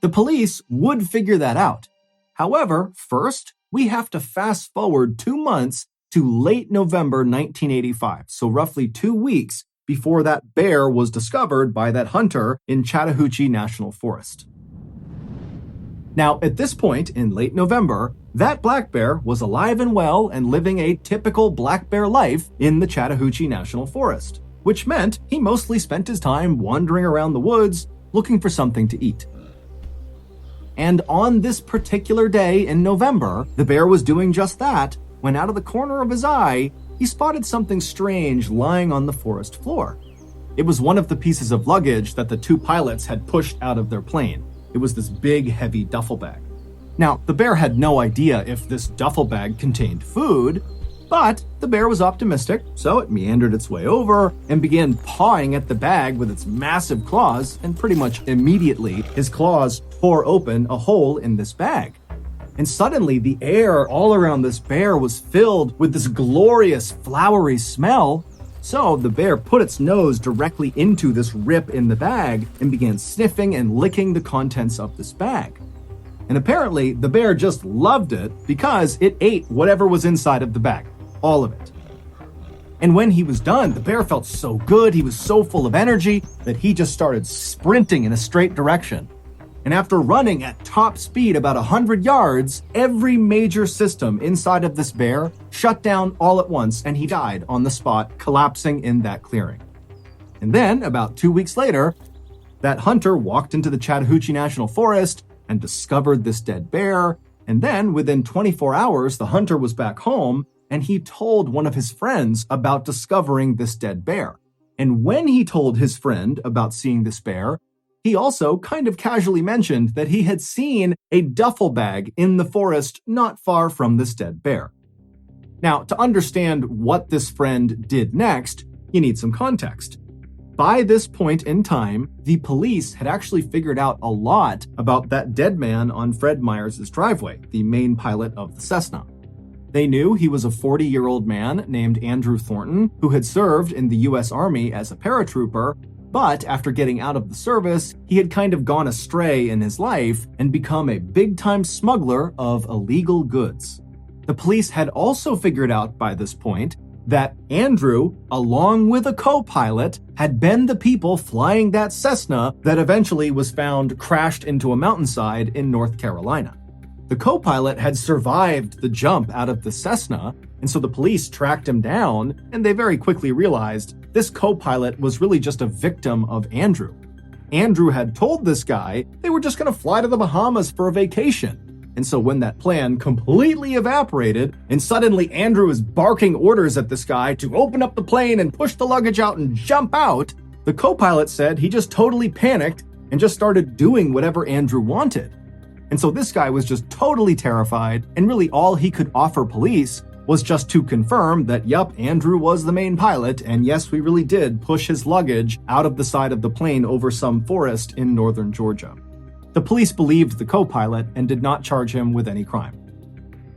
The police would figure that out. However, first, we have to fast forward 2 months to late November 1985, so roughly 2 weeks before that bear was discovered by that hunter in Chattahoochee National Forest. Now, at this point in late November, that black bear was alive and well and living a typical black bear life in the Chattahoochee National Forest, which meant he mostly spent his time wandering around the woods looking for something to eat. And on this particular day in November, the bear was doing just that when out of the corner of his eye, he spotted something strange lying on the forest floor. It was one of the pieces of luggage that the 2 pilots had pushed out of their plane. It was this big, heavy duffel bag. Now, the bear had no idea if this duffel bag contained food, but the bear was optimistic, so it meandered its way over and began pawing at the bag with its massive claws, and pretty much immediately, his claws tore open a hole in this bag. And suddenly, the air all around this bear was filled with this glorious, flowery smell. So the bear put its nose directly into this rip in the bag and began sniffing and licking the contents of this bag. And apparently, the bear just loved it because it ate whatever was inside of the bag. All of it. And when he was done, the bear felt so good, he was so full of energy, that he just started sprinting in a straight direction. And after running at top speed about 100 yards, every major system inside of this bear shut down all at once, and he died on the spot, collapsing in that clearing. And then, about 2 weeks later, that hunter walked into the Chattahoochee National Forest and discovered this dead bear. And then, within 24 hours, the hunter was back home, and he told one of his friends about discovering this dead bear. And when he told his friend about seeing this bear, he also kind of casually mentioned that he had seen a duffel bag in the forest not far from this dead bear. Now, to understand what this friend did next, you need some context. By this point in time, the police had actually figured out a lot about that dead man on Fred Myers' driveway, the main pilot of the Cessna. They knew he was a 40-year-old man named Andrew Thornton, who had served in the U.S. Army as a paratrooper, but after getting out of the service, he had kind of gone astray in his life and become a big-time smuggler of illegal goods. The police had also figured out by this point that Andrew, along with a co-pilot, had been the people flying that Cessna that eventually was found crashed into a mountainside in North Carolina. The co-pilot had survived the jump out of the Cessna, and so the police tracked him down, and they very quickly realized this co-pilot was really just a victim of Andrew. Andrew had told this guy they were just going to fly to the Bahamas for a vacation. And so when that plan completely evaporated, and suddenly Andrew is barking orders at this guy to open up the plane and push the luggage out and jump out, the co-pilot said he just totally panicked and just started doing whatever Andrew wanted. And so this guy was just totally terrified, and really all he could offer police was just to confirm that, yup, Andrew was the main pilot, and yes, we really did push his luggage out of the side of the plane over some forest in northern Georgia. The police believed the co-pilot and did not charge him with any crime.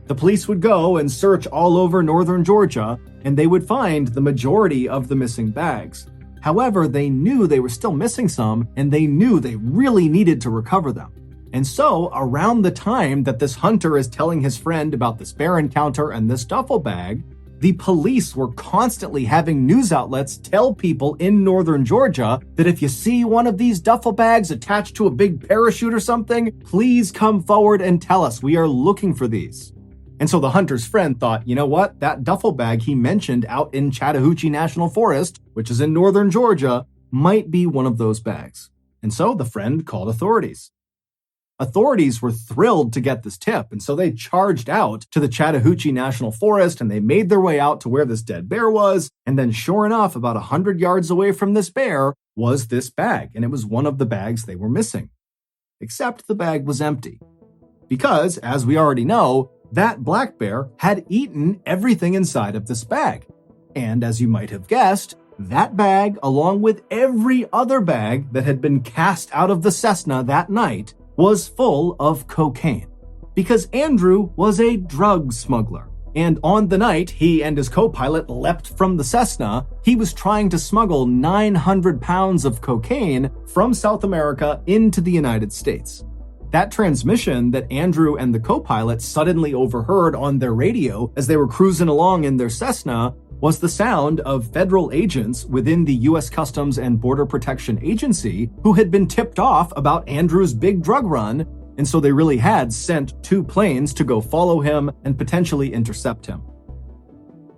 The police would go and search all over northern Georgia, and they would find the majority of the missing bags. However, they knew they were still missing some, and they knew they really needed to recover them. And so, around the time that this hunter is telling his friend about this bear encounter and this duffel bag, the police were constantly having news outlets tell people in northern Georgia that if you see one of these duffel bags attached to a big parachute or something, please come forward and tell us. We are looking for these. And so the hunter's friend thought, you know what? That duffel bag he mentioned out in Chattahoochee National Forest, which is in northern Georgia, might be one of those bags. And so the friend called authorities. Authorities were thrilled to get this tip, and so they charged out to the Chattahoochee National Forest, and they made their way out to where this dead bear was, and then sure enough, about 100 yards away from this bear was this bag, and it was one of the bags they were missing. Except the bag was empty. Because, as we already know, that black bear had eaten everything inside of this bag. And as you might have guessed, that bag, along with every other bag that had been cast out of the Cessna that night, was full of cocaine. Because Andrew was a drug smuggler. And on the night he and his co-pilot leapt from the Cessna, he was trying to smuggle 900 pounds of cocaine from South America into the United States. That transmission that Andrew and the co-pilot suddenly overheard on their radio as they were cruising along in their Cessna was the sound of federal agents within the U.S. Customs and Border Protection Agency who had been tipped off about Andrew's big drug run, and so they really had sent 2 planes to go follow him and potentially intercept him.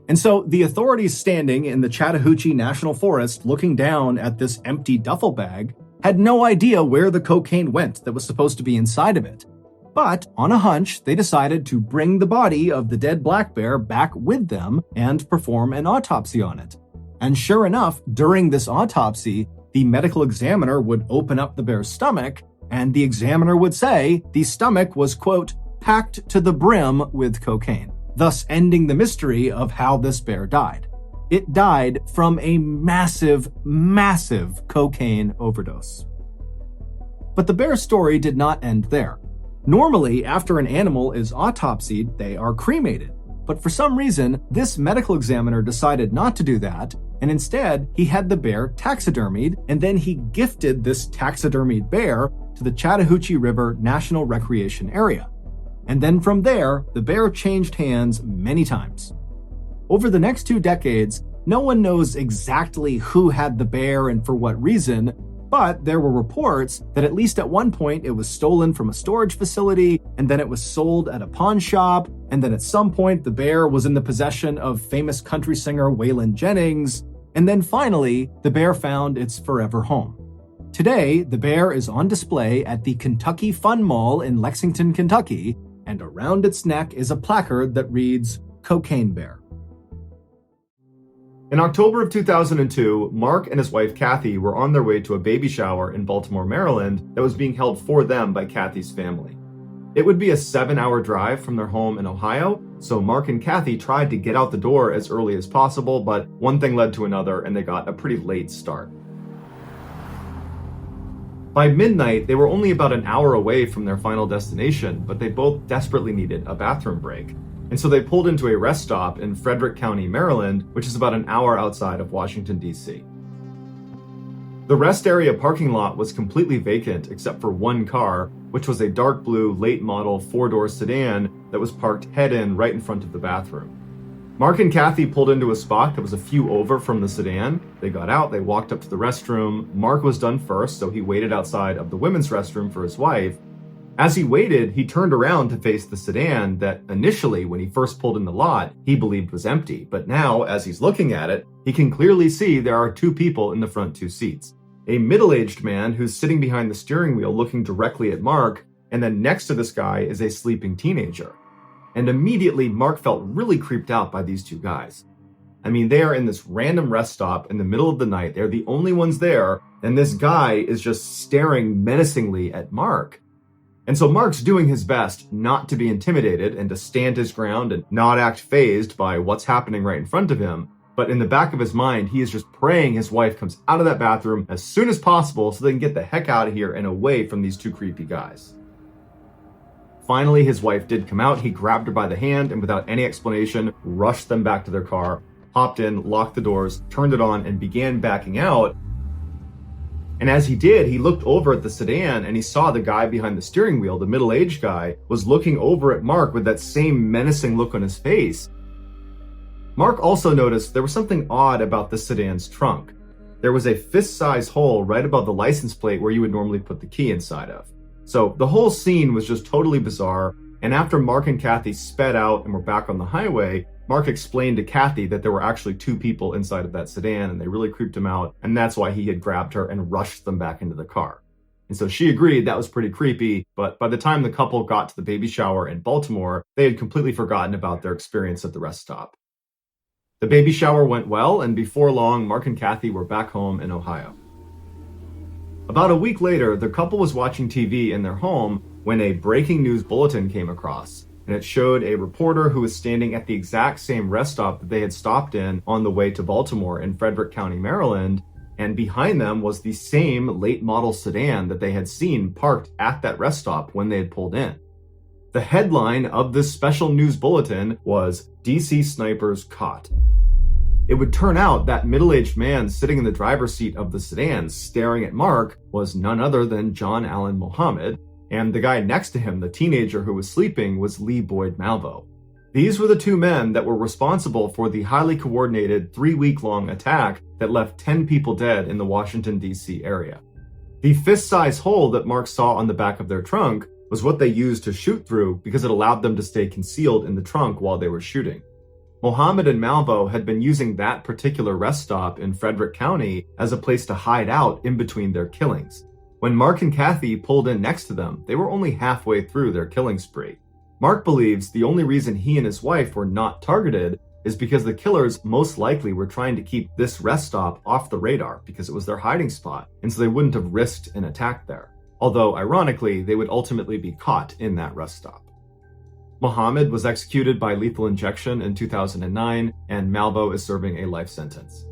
And so the authorities standing in the Chattahoochee National Forest looking down at this empty duffel bag had no idea where the cocaine went that was supposed to be inside of it. But, on a hunch, they decided to bring the body of the dead black bear back with them and perform an autopsy on it. And sure enough, during this autopsy, the medical examiner would open up the bear's stomach, and the examiner would say the stomach was, quote, packed to the brim with cocaine, thus ending the mystery of how this bear died. It died from a massive, massive cocaine overdose. But the bear's story did not end there. Normally, after an animal is autopsied, they are cremated. But for some reason, this medical examiner decided not to do that, and instead, he had the bear taxidermied, and then he gifted this taxidermied bear to the Chattahoochee River National Recreation Area. And then from there, the bear changed hands many times. Over the next 2 decades, no one knows exactly who had the bear and for what reason, but there were reports that at least at one point it was stolen from a storage facility, and then it was sold at a pawn shop, and then at some point the bear was in the possession of famous country singer Waylon Jennings, and then finally the bear found its forever home. Today, the bear is on display at the Kentucky Fun Mall in Lexington, Kentucky, and around its neck is a placard that reads, Cocaine Bear. In October of 2002, Mark and his wife Kathy were on their way to a baby shower in Baltimore, Maryland that was being held for them by Kathy's family. It would be a 7-hour drive from their home in Ohio, so Mark and Kathy tried to get out the door as early as possible, but one thing led to another and they got a pretty late start. By midnight, they were only about an hour away from their final destination, but they both desperately needed a bathroom break. And so they pulled into a rest stop in Frederick County, Maryland, which is about an hour outside of Washington, D.C. The rest area parking lot was completely vacant except for one car, which was a dark blue late model 4-door sedan that was parked head-in right in front of the bathroom. Mark and Kathy pulled into a spot that was a few over from the sedan. They got out, they walked up to the restroom. Mark was done first, so he waited outside of the women's restroom for his wife. As he waited, he turned around to face the sedan that initially, when he first pulled in the lot, he believed was empty. But now, as he's looking at it, he can clearly see there are 2 people in the front 2 seats. A middle-aged man who's sitting behind the steering wheel looking directly at Mark, and then next to this guy is a sleeping teenager. And immediately, Mark felt really creeped out by these 2 guys. I mean, they are in this random rest stop in the middle of the night. They're the only ones there, and this guy is just staring menacingly at Mark. And so Mark's doing his best not to be intimidated and to stand his ground and not act fazed by what's happening right in front of him. But in the back of his mind, he is just praying his wife comes out of that bathroom as soon as possible so they can get the heck out of here and away from these 2 creepy guys. Finally, his wife did come out. He grabbed her by the hand and without any explanation, rushed them back to their car, hopped in, locked the doors, turned it on, and began backing out. And as he did, he looked over at the sedan and he saw the guy behind the steering wheel, the middle-aged guy, was looking over at Mark with that same menacing look on his face. Mark also noticed there was something odd about the sedan's trunk. There was a fist-size hole right above the license plate where you would normally put the key inside of. So the whole scene was just totally bizarre, and after Mark and Kathy sped out and were back on the highway, Mark explained to Kathy that there were actually two people inside of that sedan and they really creeped him out, and that's why he had grabbed her and rushed them back into the car. And so she agreed that was pretty creepy, but by the time the couple got to the baby shower in Baltimore, they had completely forgotten about their experience at the rest stop. The baby shower went well, and before long, Mark and Kathy were back home in Ohio. About a week later, the couple was watching TV in their home when a breaking news bulletin came across, and it showed a reporter who was standing at the exact same rest stop that they had stopped in on the way to Baltimore in Frederick County, Maryland, and behind them was the same late model sedan that they had seen parked at that rest stop when they had pulled in. The headline of this special news bulletin was DC Snipers Caught. It would turn out that middle-aged man sitting in the driver's seat of the sedan staring at Mark was none other than John Allen Muhammad, and the guy next to him, the teenager who was sleeping, was Lee Boyd Malvo. These were the two men that were responsible for the highly coordinated 3-week-long attack that left 10 people dead in the Washington, D.C. area. The fist-sized hole that Mark saw on the back of their trunk was what they used to shoot through because it allowed them to stay concealed in the trunk while they were shooting. Muhammad and Malvo had been using that particular rest stop in Frederick County as a place to hide out in between their killings. When Mark and Kathy pulled in next to them, they were only halfway through their killing spree. Mark believes the only reason he and his wife were not targeted is because the killers most likely were trying to keep this rest stop off the radar because it was their hiding spot, and so they wouldn't have risked an attack there. Although, ironically, they would ultimately be caught in that rest stop. Muhammad was executed by lethal injection in 2009, and Malvo is serving a life sentence.